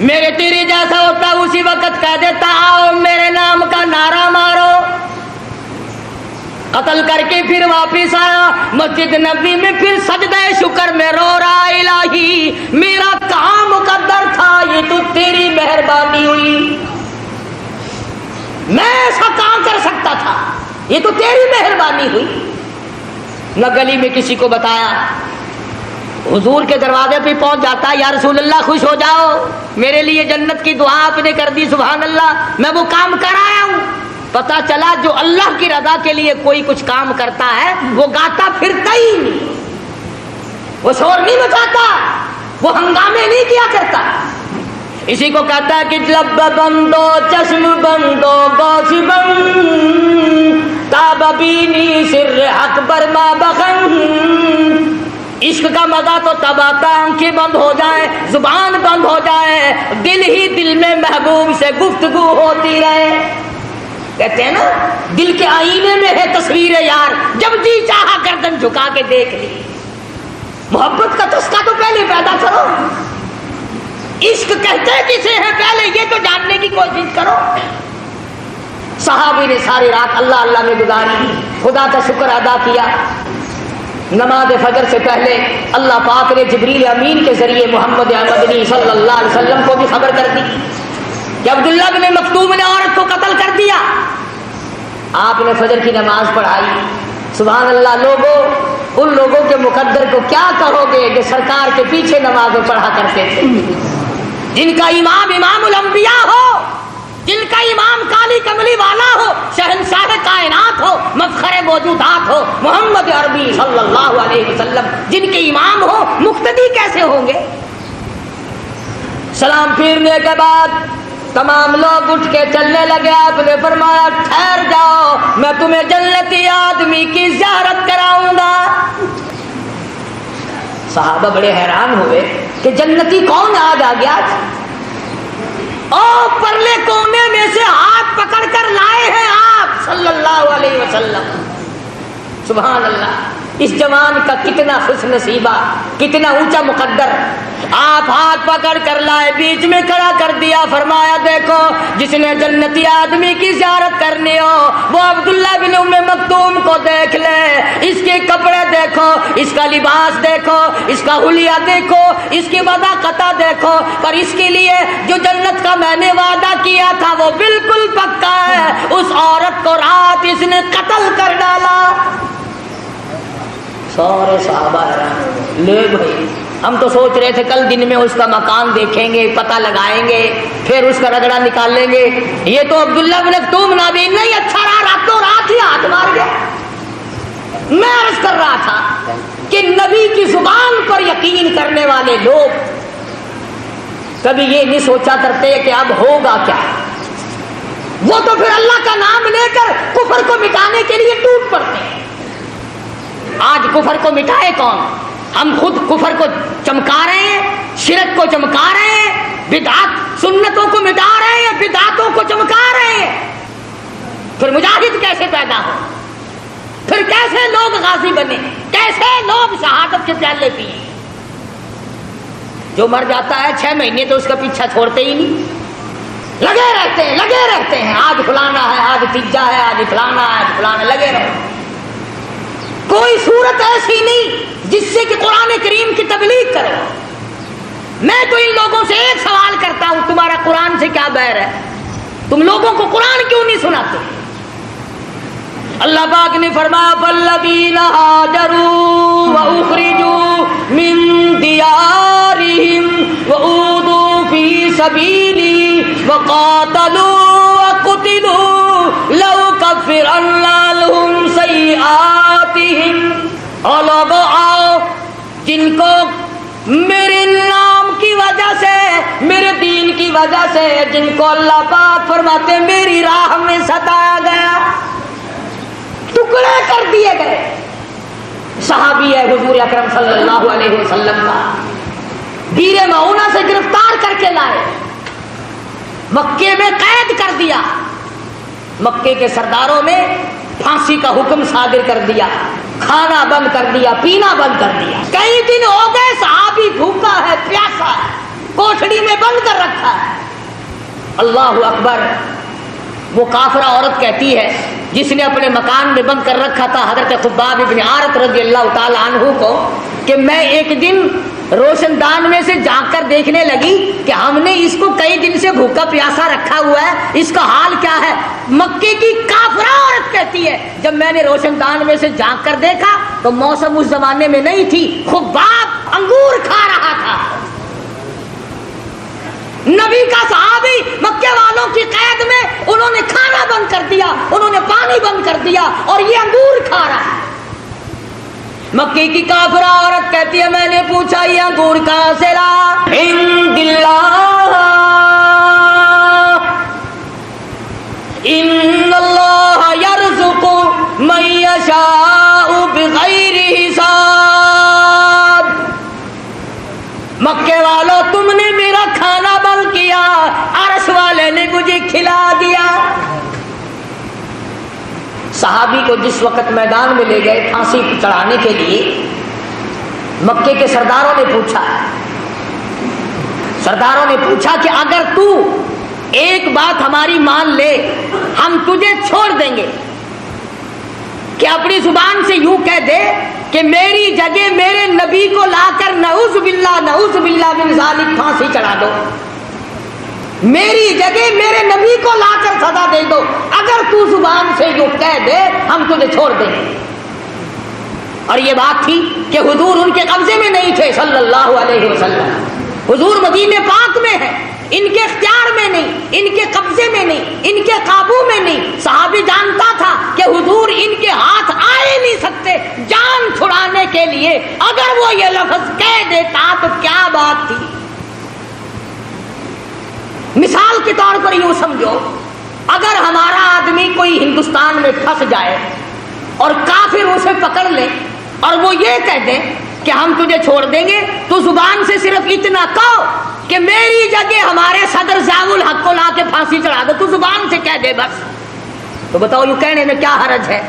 میرے تیرے جیسا ہوتا اسی وقت کہہ دیتا آؤ میرے نام کا نعرہ مارو۔ قتل کر کے پھر واپس آیا مسجد نبی میں، پھر سجدہ شکر میں رو رہا، الہی میرا کہاں مقدر تھا، یہ تو تیری مہربانی ہوئی، میں ایسا کہاں کر سکتا تھا، یہ تو تیری مہربانی ہوئی۔ نہ گلی میں کسی کو بتایا، حضور کے دروازے پہ پہنچ جاتا، یا رسول اللہ خوش ہو جاؤ، میرے لیے جنت کی دعا آپ نے کر دی، سبحان اللہ، میں وہ کام کر آیا ہوں۔ پتا چلا جو اللہ کی رضا کے لیے کوئی کچھ کام کرتا ہے وہ گاتا پھرتا ہی نہیں، وہ شور نہیں مچاتا، وہ ہنگامے نہیں کیا کرتا۔ اسی کو کہتا ہے کہ لب بندو چشم بندو گوش بند تاب بینی سر حق برما بخن۔ عشق کا مزہ تو تب آتا آنکھیں بند ہو جائیں، زبان بند ہو جائے، دل ہی دل میں محبوب سے گفتگو ہوتی رہے۔ کہتے ہیں نا دل کے آئینے میں ہے تصویر یار، جب جی چاہا گردن جھکا کے دیکھ لی۔ محبت کا تسکا تو پہلے پیدا کرو، عشق کہتے کسے ہیں پہلے یہ تو جاننے کی کوشش کرو۔ صحابی نے ساری رات اللہ اللہ میں گزاری، خدا کا شکر ادا کیا۔ نماز فجر سے پہلے اللہ پاک نے جبریل امین کے ذریعے محمد مدنی صلی اللہ علیہ وسلم کو بھی خبر کر دی کہ عبداللہ بن مکتوم نے عورت کو قتل کر دیا۔ آپ نے فجر کی نماز پڑھائی، سبحان اللہ۔ لوگوں، ان لوگوں کے مقدر کو کیا کہو گے جو سرکار کے پیچھے نمازیں پڑھا کرتے تھے، جن کا امام امام الانبیاء ہو، جن کا امام کالی کملی والا ہو، شہنشاہ کائنات ہو، مفخر موجودات ہو، محمد عربی صلی اللہ علیہ وسلم جن کے امام ہو، مقتدی کیسے ہوں گے؟ سلام پھیرنے کے بعد تمام لوگ اٹھ کے چلنے لگے۔ آپ نے فرمایا ٹھہر جاؤ، میں تمہیں جنتی آدمی کی زیارت کراؤں گا۔ صحابہ بڑے حیران ہوئے کہ جنتی کون آج آ گیا؟ او پرلے کونے میں سے ہاتھ پکڑ کر لائے ہیں آپ صلی اللہ علیہ وسلم، سبحان اللہ۔ اس جوان کا کتنا خوش نصیبہ، کتنا اونچا مقدر۔ آپ ہاتھ پکڑ کر لائے، بیچ میں کھڑا کر دیا، فرمایا دیکھو جس نے جنتی آدمی کی زیارت کرنی ہو وہ عبداللہ بن ام مکتوم کو دیکھ لے، اس کے کپڑے دیکھو، اس کا لباس دیکھو، اس کا حلیہ دیکھو، اس کی وضاقتہ دیکھو، پر اس کے لیے جو جنت کا میں نے وعدہ کیا تھا وہ بالکل پکا ہے۔ اس عورت کو رات اس نے قتل کر ڈالا۔ سارے صحابہ حیران، لے بھائی ہم تو سوچ رہے تھے کل دن میں اس کا مکان دیکھیں گے، پتہ لگائیں گے، پھر اس کا رگڑا نکال لیں گے، یہ تو عبداللہ بن مکتوم نابین نہیں، اچھا رہا راتوں رات ہی ہاتھ مار گیا۔ میں عرض کر رہا تھا کہ نبی کی زبان پر یقین کرنے والے لوگ کبھی یہ نہیں سوچا کرتے کہ اب ہوگا کیا، وہ تو پھر اللہ کا نام لے کر کفر کو مٹانے کے لیے ٹوٹ پڑتے ہیں۔ آج کفر کو مٹائے کون؟ ہم خود کفر کو چمکا رہے ہیں، شرک کو چمکا رہے ہیں، بدعت سنتوں کو مٹا رہے ہیں، بدعتوں کو چمکا رہے ہیں۔ پھر مجاہد کیسے پیدا ہو؟ پھر کیسے لوگ غازی بنے؟ کیسے لوگ شراب کے پیالے پیے. جو مر جاتا ہے 6 مہینے تو اس کا پیچھا چھوڑتے ہی نہیں, لگے رہتے ہیں. آج فلانا ہے, آج تیجا ہے, آج فلانا ہے, آج فلانا, لگے رہو. کوئی صورت ایسی نہیں جس سے کہ قرآن کریم کی تبلیغ کرو. میں تو ان لوگوں سے ایک سوال کرتا ہوں, تمہارا قرآن سے کیا بیر ہے؟ تم لوگوں کو قرآن کیوں نہیں سناتے؟ اللہ پاک نے فرمایا فالذین ہاجروا واخرجوا من دیارہم واوذوا فی سبیلی وقاتلوا وقتلوا لأکفرن عنہم سیئاتہم. اور لوگوں آؤ جن کو میرے نام کی وجہ سے, میرے دین کی وجہ سے, جن کو اللہ پاک فرماتے میری راہ میں ستایا گیا, ٹکڑے کر دیے گئے. صحابی ہے حضور اکرم صلی اللہ علیہ وسلم کا, بیر معونہ سے گرفتار کر کے لائے, مکے میں قید کر دیا, مکے کے سرداروں نے پھانسی کا حکم صادر کر دیا, کھانا بند کر دیا, پینا بند کر دیا. کئی دن ہو گئے صحابی بھوکا ہے, پیاسا ہے, کوٹھڑی میں بند کر رکھا ہے. اللہ اکبر. وہ کافرہ عورت کہتی ہے جس نے اپنے مکان میں بند کر رکھا تھا حضرت خباب ابن عارت رضی اللہ تعالی عنہ کو, کہ میں ایک دن روشن دان میں سے جھانک کر دیکھنے لگی کہ ہم نے اس کو کئی دن سے بھوکا پیاسا رکھا ہوا ہے, اس کا حال کیا ہے؟ مکے کی کافرہ عورت کہتی ہے جب میں نے روشن دان میں سے جھانک کر دیکھا تو موسم اس زمانے میں نہیں تھی, خباب انگور کھا رہا تھا. نبی کا صحابی مکے والوں کی قید میں, انہوں نے کھانا بند کر دیا, انہوں نے پانی بند کر دیا, اور یہ انگور کھا رہا ہے. مکے کی کافرہ عورت کہتی ہے میں نے پوچھا یہ انگور کہاں سے لا؟ عند اللہ, ان اللہ یرزق من یشاء بغیر حساب. مکے والوں تم نے میرا کھانا بند کیا, عرش والے نے مجھے کھلا دیا. صحابی کو جس وقت میدان میں لے گئے پھانسی چڑھانے کے لیے, مکے کے سرداروں نے پوچھا کہ اگر تو ایک بات ہماری مان لے ہم تجھے چھوڑ دیں گے, کہ اپنی زبان سے یوں کہہ دے کہ میری جگہ میرے نبی کو لا کر نعوذ باللہ من ذالک پھانسی چڑھا دو, میری جگہ میرے نبی کو لا کر سزا دے دو, اگر تو زبان سے یوں کہہ دے ہم تجھے چھوڑ دیں گے. اور یہ بات تھی کہ حضور ان کے قبضے میں نہیں تھے صلی اللہ علیہ وسلم, حضور مدینہ پاک میں ہے, ان کے اختیار میں نہیں, ان کے قبضے میں نہیں, ان کے قابو میں نہیں. صحابی جانتا تھا کہ حضور ان کے ہاتھ آ ہی نہیں سکتے جان چھڑانے کے لیے, اگر وہ یہ لفظ کہہ دیتا تو کیا بات تھی. مثال کے طور پر یوں سمجھو, اگر ہمارا آدمی کوئی ہندوستان میں پھنس جائے اور کافر اسے پکڑ لے اور وہ یہ کہہ دیں کہ ہم تجھے چھوڑ دیں گے, تو زبان سے صرف اتنا کہو کہ میری جگہ ہمارے صدر ضیاء الحق کو لا کے پھانسی چڑھا دو, تو زبان سے کہہ دے بس. تو بتاؤ یوں کہنے میں کیا حرج ہے؟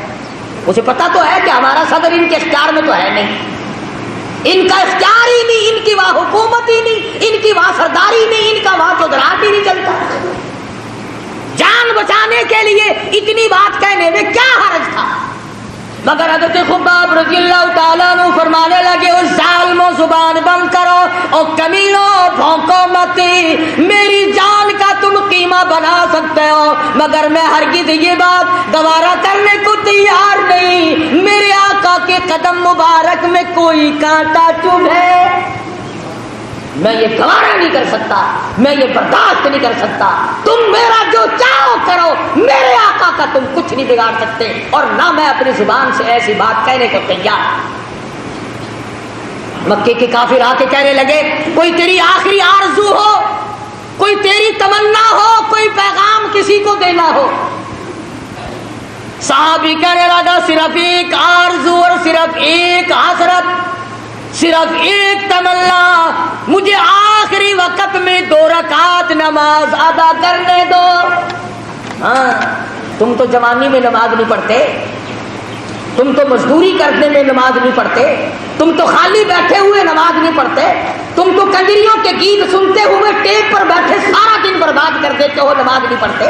اسے پتا تو ہے کہ ہمارا صدر ان کے اختیار میں تو ہے نہیں, ان کا اختیار ہی نہیں, ان کی وہاں حکومت ہی نہیں, ان کی وہاں سرداری نہیں, ان کا وہاں چودراہٹ ہی نہیں چلتا. جان بچانے کے لیے اتنی بات کہنے میں کیا حرج تھا؟ مگر حضرت خباب رضی اللہ تعالیٰ عنہ فرمانے لگے اس ظالموں زبان بند کرو, اور کمینوں بھونکو مت, میری جان کا تم قیمہ بنا سکتے ہو مگر میں ہرگز یہ بات گوارا کرنے کو تیار نہیں, میرے آقا کے قدم مبارک میں کوئی کانٹا چبھے میں یہ گوارا نہیں کر سکتا, میں یہ برداشت نہیں کر سکتا. تم میرا جو چاہو کرو, میرے آقا کا تم کچھ نہیں بگاڑ سکتے, اور نہ میں اپنی زبان سے ایسی بات کہنے کو تیار. مکے کے کافر آ کے کہنے لگے کوئی تیری آخری آرزو ہو, کوئی تیری تمنا ہو, کوئی پیغام کسی کو دینا ہو. صحابی کہنے لگا صرف ایک آرزو اور صرف ایک حسرت, صرف ایک تمنا, مجھے آخری وقت میں 2 رکعت نماز ادا کرنے دو. ہاں تم تو جوانی میں نماز نہیں پڑھتے, تم تو مزدوری کرنے میں نماز نہیں پڑھتے, تم تو خالی بیٹھے ہوئے نماز نہیں پڑھتے, تم تو کنجریوں کے گیت سنتے ہوئے ٹیپ پر بیٹھے سارا دن برباد کر دیتے ہو, نماز نہیں پڑھتے.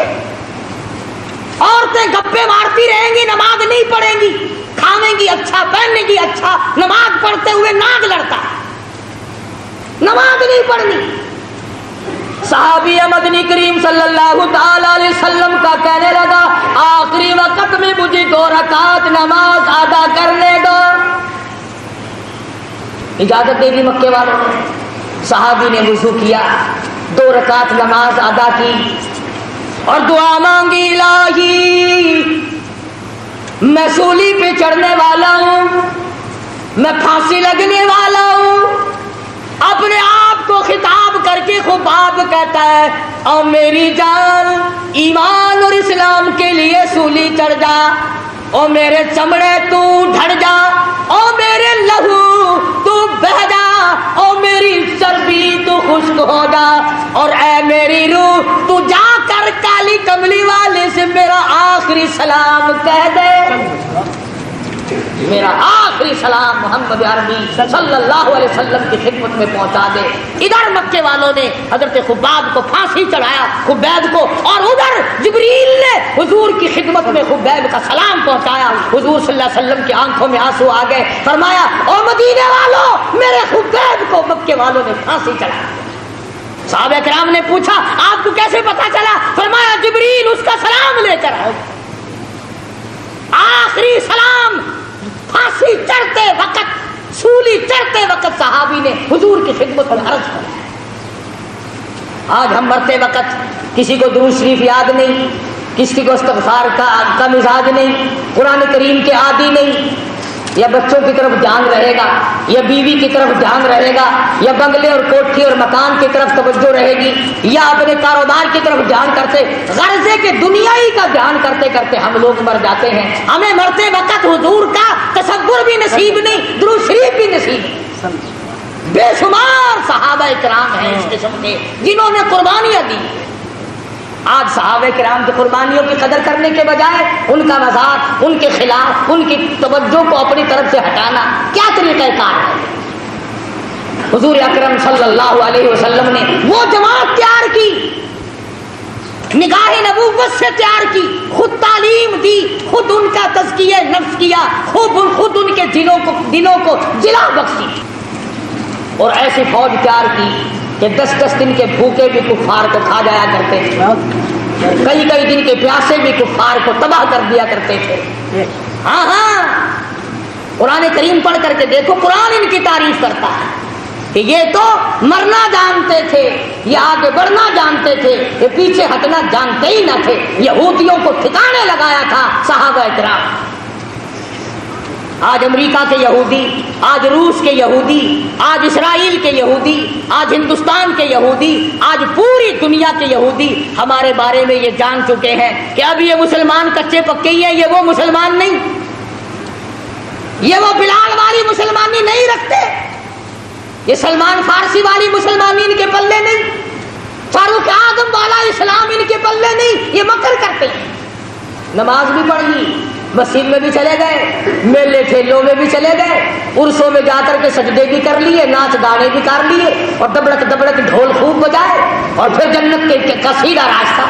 عورتیں گپے مارتی رہیں گی, نماز نہیں پڑھیں گی, کھاویں گی اچھا, پہنیں گی اچھا, نماز پڑھتے ہوئے ناک لڑتا, نماز نہیں پڑھنی. صحابی مدنی کریم صلی اللہ تعالی علیہ وسلم کا کہنے لگا, آخری وقت میں مجھے 2 رکعت نماز ادا کرنے دو. اجازت دے دی مکے والوں نے. صحابی نے وضو کیا, 2 رکعت نماز ادا کی اور دعا مانگی, الہی میں سولی پہ چڑھنے والا ہوں, میں پھانسی لگنے والا ہوں. اپنے آپ کو خطاب کر کے خباب کہتا ہے, او میری جان ایمان اور اسلام کے لیے سولی چڑھ جا, او میرے چمڑے تو ڈھڑ جا, او میرے لہو تو بہہ جا, او میری چربی تو خشک ہو جا, اور اے میری روح تو جا کر کالی کملی والے سے میرا آخری سلام کہہ دے, میرا آخری سلام محمد عربی صلی اللہ علیہ وسلم کی خدمت میں پہنچا دے. ادھر مکے والوں نے حضرت خباب کو پھانسی چڑھایا, خبیب کو, اور ادھر جبریل نے حضور کی خدمت میں خبیب کا سلام پہنچایا. حضور صلی اللہ علیہ وسلم کی آنکھوں میں آنسو آ گئے, فرمایا او مدینے والوں, میرے خبیب کو مکے والوں نے پھانسی چڑھایا. صحابہ کرام نے پوچھا آپ کو کیسے پتا چلا؟ فرمایا جبریل اس کا سلام لے کر آئے. آخری سلام پھانسی چڑھتے وقت, سولی چڑھتے وقت صحابی نے حضور کی خدمت میں عرض کیا. آج ہم مرتے وقت کسی کو درود شریف یاد نہیں, کسی کو استغفار کا مزاج نہیں, قرآن کریم کے عادی نہیں, یا بچوں کی طرف دھیان رہے گا, یا بیوی کی طرف دھیان رہے گا, یا بنگلے اور کوٹھی اور مکان کی طرف توجہ رہے گی, یا اپنے کاروبار کی طرف دھیان کرتے, غرضے کے دنیائی کا دھیان کرتے کرتے ہم لوگ مر جاتے ہیں. ہمیں مرتے وقت حضور کا تصور بھی نصیب نہیں, درود شریف بھی نصیب نہیں. بے شمار صحابہ کرام ہیں اس قسم کے جنہوں نے قربانیاں دی. آج صحابہ کرام کی قربانیوں کی قدر کرنے کے بجائے ان کا مذاق, ان کے خلاف, ان کی توجہ کو اپنی طرف سے ہٹانا کیا طریقہ کار ہے؟ حضور اکرم صلی اللہ علیہ وسلم نے وہ جماعت تیار کی, نگاہ نبوت سے تیار کی, خود تعلیم دی, خود ان کا تزکیہ نفس کیا, خود ان کے دلوں کو جلا بخشی, اور ایسی فوج تیار کی کہ 10 دن کے بھوکے بھی کفار کو کھا جایا کرتے تھے, کئی دن کے پیاسے بھی کفار کو تباہ کر دیا کرتے تھے. ہاں قرآن کریم پڑھ کر کے دیکھو, قرآن ان کی تعریف کرتا ہے کہ یہ تو مرنا جانتے تھے, یہ آگے بڑھنا جانتے تھے, یہ پیچھے ہٹنا جانتے ہی نہ تھے. یہودیوں کو ٹھکانے لگایا تھا صحابہ کرام. آج امریکہ کے یہودی, آج روس کے یہودی, آج اسرائیل کے یہودی, آج ہندوستان کے یہودی, آج پوری دنیا کے یہودی ہمارے بارے میں یہ جان چکے ہیں کہ اب یہ مسلمان کچے پکے ہی ہیں, یہ وہ مسلمان نہیں, یہ وہ بلال والی مسلمانی نہیں رکھتے, یہ سلمان فارسی والی مسلمانی ان کے پلے نہیں, فاروق اعظم والا اسلام ان کے پلے نہیں, یہ مکر کرتے ہیں. نماز بھی پڑھ لی, مسجد میں بھی چلے گئے, میلے ٹھیلوں میں بھی چلے گئے, عرسوں میں جا کر کے سجدے بھی کر لیے, ناچ گانے بھی کر لیے, اور دبڑک ڈھول خوب بجائے, اور پھر جنت کا سیدھا راستہ.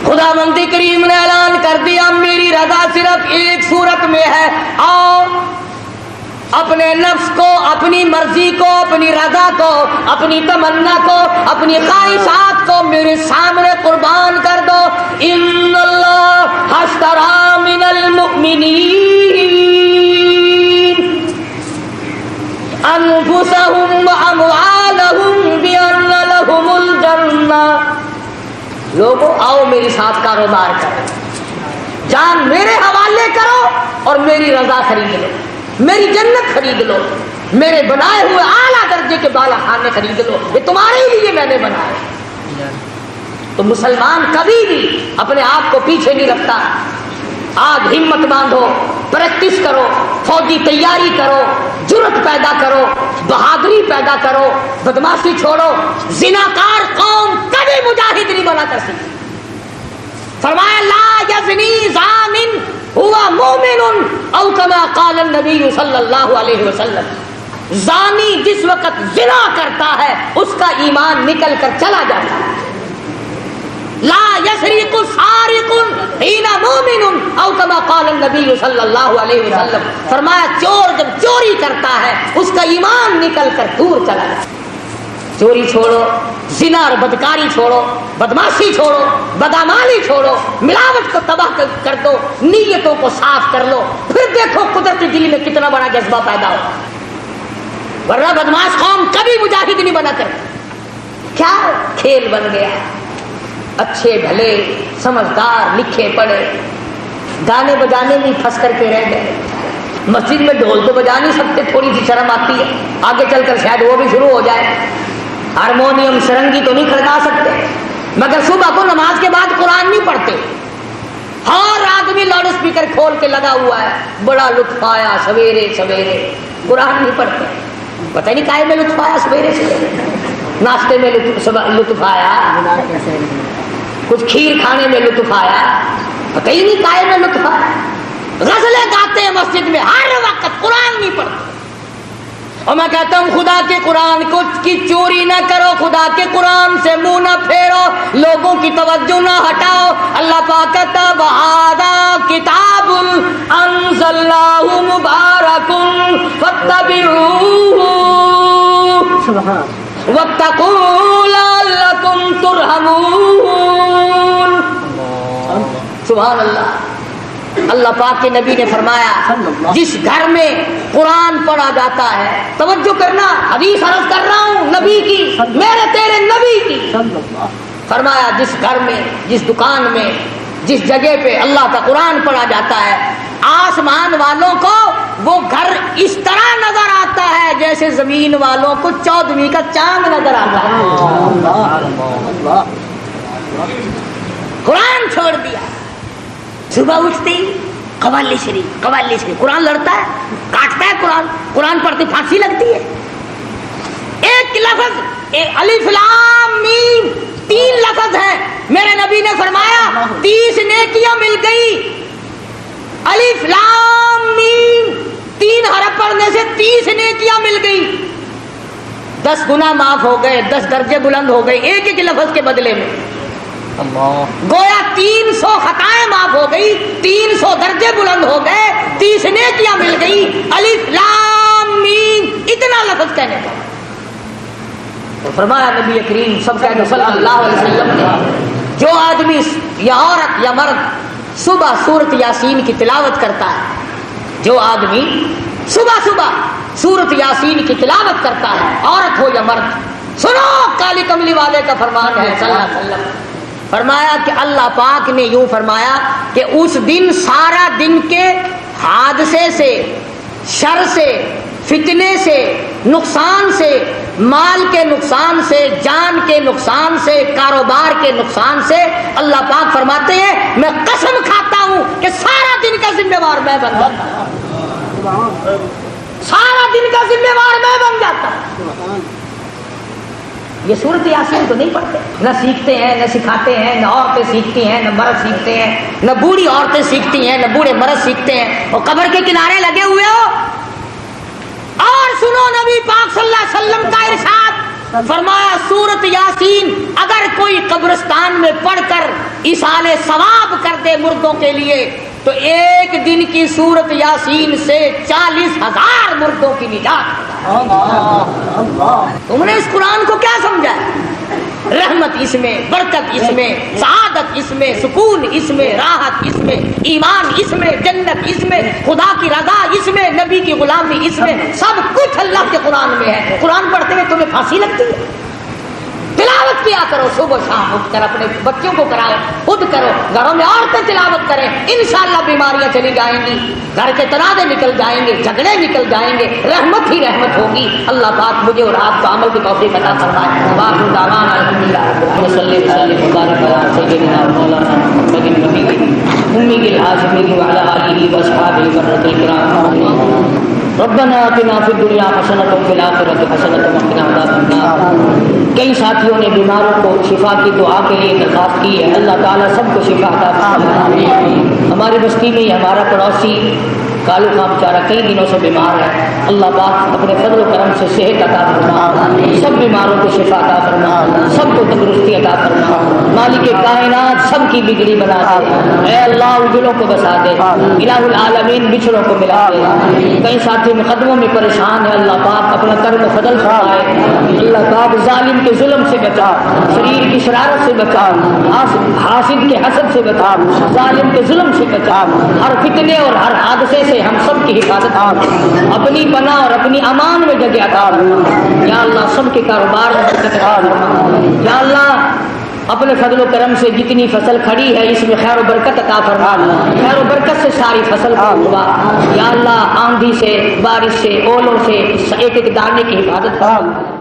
خدا مندی کریم نے اعلان کر دیا میری رضا صرف ایک صورت میں ہے, آؤ اپنے نفس کو, اپنی مرضی کو, اپنی رضا کو, اپنی تمنا کو, اپنی خواہشات کو میرے سامنے قربان کر دو. ان اللہ اشتری من المؤمنین انفسهم واموالهم بان لهم الجنہ. لوگوں آؤ میرے ساتھ کاروبار کرو, جان میرے حوالے کرو اور میری رضا خرید لو, میری جنت خرید لو, میرے بنائے ہوئے اعلیٰ درجے کے بالا خانے خرید لو, یہ تمہارے لیے میں نے بنایا. تو مسلمان کبھی بھی اپنے آپ کو پیچھے نہیں رکھتا. آج ہمت باندھو, پریکٹس کرو, فوجی تیاری کرو, جرت پیدا کرو, بہادری پیدا کرو, بدماشی چھوڑو. زناکار قوم کبھی مجاہد نہیں بنا کر سکتی. فرمایا لا یزنی زان ہوا مومن او کما قال النبی صلی اللہ علیہ وسلم، زانی جس وقت زنا کرتا ہے اس کا ایمان نکل کر چلا جاتا ہے. لا یسرق سارق حین مومن او کما قال النبی صلی اللہ علیہ وسلم. فرمایا چور جب چوری کرتا ہے اس کا ایمان نکل کر دور چلا جاتا ہے. چوری چھوڑو، زنا اور بدکاری چھوڑو، بدماشی چھوڑو، بدعمالی چھوڑو، ملاوٹ کو تباہ کر دو، نیتوں کو صاف کر لو، پھر دیکھو قدرتی دل میں کتنا بڑا جذبہ پیدا ہو. ورنہ بدماش قوم کبھی مجاہد نہیں بنا کرتی. کیا کھیل بن گیا. اچھے بھلے سمجھدار لکھے پڑھے گانے بجانے میں پھنس کر کے رہ گئے. مسجد میں ڈھول تو بجا نہیں سکتے، تھوڑی سی شرم آتی ہے، آگے چل کر شاید وہ بھی شروع ہو جائے. ہارمونیم سرنگی تو نہیں کھڑکا سکتے، مگر صبح کو نماز کے بعد قرآن نہیں پڑھتے. ہر آدمی لاؤڈ اسپیکر کھول کے لگا ہوا ہے، بڑا لطف آیا سویرے سویرے. قرآن نہیں پڑھتے. پتہ نہیں کائے میں لطف آیا سویرے سویرے. ناشتے میں لطف آیا، کچھ کھیر کھانے میں لطف آیا، پتہ ہی نہیں کائے میں لطف آیا. غزلیں گاتے ہیں مسجد میں ہر وقت، قرآن نہیں پڑھتے. اور میں کہتا ہوں خدا کے قرآن کو کی چوری نہ کرو، خدا کے قرآن سے منہ نہ پھیرو، لوگوں کی توجہ نہ ہٹاؤ. اللہ پاک کہتا بہذا کتاب انزلناہ مبارک فاتبعوہ واتقوا لعلکم ترحمون. سبحان اللہ. اللہ پاک کے نبی نے فرمایا جس گھر میں قرآن پڑھا جاتا ہے، توجہ کرنا، حدیث عرض کر رہا ہوں نبی کی، میرے تیرے نبی کی. فرمایا جس گھر میں، جس دکان میں، جس جگہ پہ اللہ کا قرآن پڑھا جاتا ہے، آسمان والوں کو وہ گھر اس طرح نظر آتا ہے جیسے زمین والوں کو 14ویں کا چاند نظر آتا ہے. قرآن چھوڑ دیا. صبح اٹھتے ہی قوالی شریف قوالی شریف. قرآن لڑتا ہے، کاٹتا ہے قرآن، قرآن پڑھتے پھانسی لگتی ہے. ایک لفظ الف لام میم 3 لفظ ہیں. میرے نبی نے فرمایا 30 نیکیاں مل گئی. الف لام میم 3 حرف پڑھنے سے 30 نیکیاں مل گئی. 10 گناہ معاف ہو گئے، 10 درجے بلند ہو گئے ایک ایک لفظ کے بدلے میں. گویا 300 خطائیں معاف ہو گئی، 300 درجے بلند ہو گئے، 30 نیکیاں مل گئی. الف لام میم اتنا لفظ کہنے کا. تو فرمایا نبی کریم صلی اللہ علیہ وسلم نے جو آدمی یا عورت یا مرد صبح سورت یاسین کی تلاوت کرتا ہے، جو آدمی صبح سورت یاسین کی تلاوت کرتا ہے، عورت ہو یا مرد، سنو کالی کملی والے کا فرمان ہے صلی اللہ علیہ وسلم. فرمایا کہ اللہ پاک نے یوں فرمایا کہ اس دن سارا دن کے حادثے سے، شر سے، فتنے سے، نقصان سے، مال کے نقصان سے، جان کے نقصان سے، کاروبار کے نقصان سے اللہ پاک فرماتے ہیں میں قسم کھاتا ہوں کہ سارا دن کا ذمہ وار میں بن جاتا ہوں. سارا دن کا ذمہ وار میں بن جاتا ہوں. یہ سورت یاسین تو نہیں پڑھتے، نہ سیکھتے ہیں، نہ سکھاتے ہیں، نہ عورتیں سیکھتی ہیں، نہ مرد سیکھتے ہیں، نہ بوڑھی عورتیں سیکھتی ہیں، نہ بوڑھے مرد سیکھتے ہیں. اور قبر کے کنارے لگے ہوئے ہو. اور سنو نبی پاک صلی اللہ علیہ وسلم کا ارشاد، فرمایا سورت یاسین اگر کوئی قبرستان میں پڑھ کر ایصال ثواب کر دے مردوں کے لیے تو ایک دن کی سورت یاسین سے 40,000 مردوں کی نجات. تم نے اس قرآن کو کیا سمجھا ہے؟ رحمت اس میں، برکت اس میں، سعادت اس میں، سکون اس میں، راحت اس میں، ایمان اس میں، جنت اس میں، خدا کی رضا اس میں، نبی کی غلامی اس میں، سب کچھ اللہ کے قرآن میں ہے. قرآن پڑھتے ہوئے تمہیں پھانسی لگتی ہے؟ تلاوت کیا کرو صبح شام اٹھ کر، اپنے بچوں کو کراؤ، خود کرو، گھروں میں عورتیں تلاوت کریں. انشاءاللہ بیماریاں چلی جائیں گی، گھر کے تنازع نکل جائیں گے، جھگڑے نکل جائیں گے، رحمت ہی رحمت ہوگی. اللہ پاک مجھے اور آپ کو عمل کی توفیق عطا فرمائے. وآخر دعوانا الحمدللہ صلی اللہ علیہ وسلم سیدنا مولانا محمد النبی امی الہاشمی وعلی آلہ وصحبہ برۃ الکرام. ربنا آتنا فی الدنیا حسنۃ وفی الآخرۃ حسنۃ وقنا عذاب النار۔ کئی ساتھیوں نے بیماروں کو شفا کی دعا کے لیے درخواست کی ہے، اللہ تعالیٰ سب کو شفا عطا فرمائے۔ ہماری بستی میں ہمارا پڑوسی کالو کا بیچارہ کئی دنوں سے بیمار ہے، اللہ پاک اپنے فضل و کرم سے صحت عطا فرما، سب بیماروں کو شفا عطا فرما، سب کو تندرستی عطا فرما، مالک کائنات سب کی بگڑی بنا دے، اے اللہ اجلوں کو بسا دے، الہ العالمین بچھڑوں کو ملا دے۔ کئی ساتھی مقدموں میں پریشان ہے، اللہ پاک اپنا کرم و فضل فرمائے، اللہ پاک ظالم کے ظلم سے بچا، شریر کی شرارت سے بچا، حاسد کے حسد سے بچا، ظالم کے ظلم سے بچا، ہر فتنے اور ہر حادثے سے ہم سب کی حفاظت کر، اپنی پناہ اور اپنی امان میں جگہ عطا فرما، یا اللہ سب کے کاروبار میں برکت عطا فرما، یا اللہ اپنے فضل و کرم سے جتنی فصل کھڑی ہے اس میں خیر و برکت عطا فرما، خیر و برکت سے ساری فصل کو اگوا، یا اللہ آندھی سے، بارش سے، اولوں سے ایک ایک دانے کی حفاظت فرما۔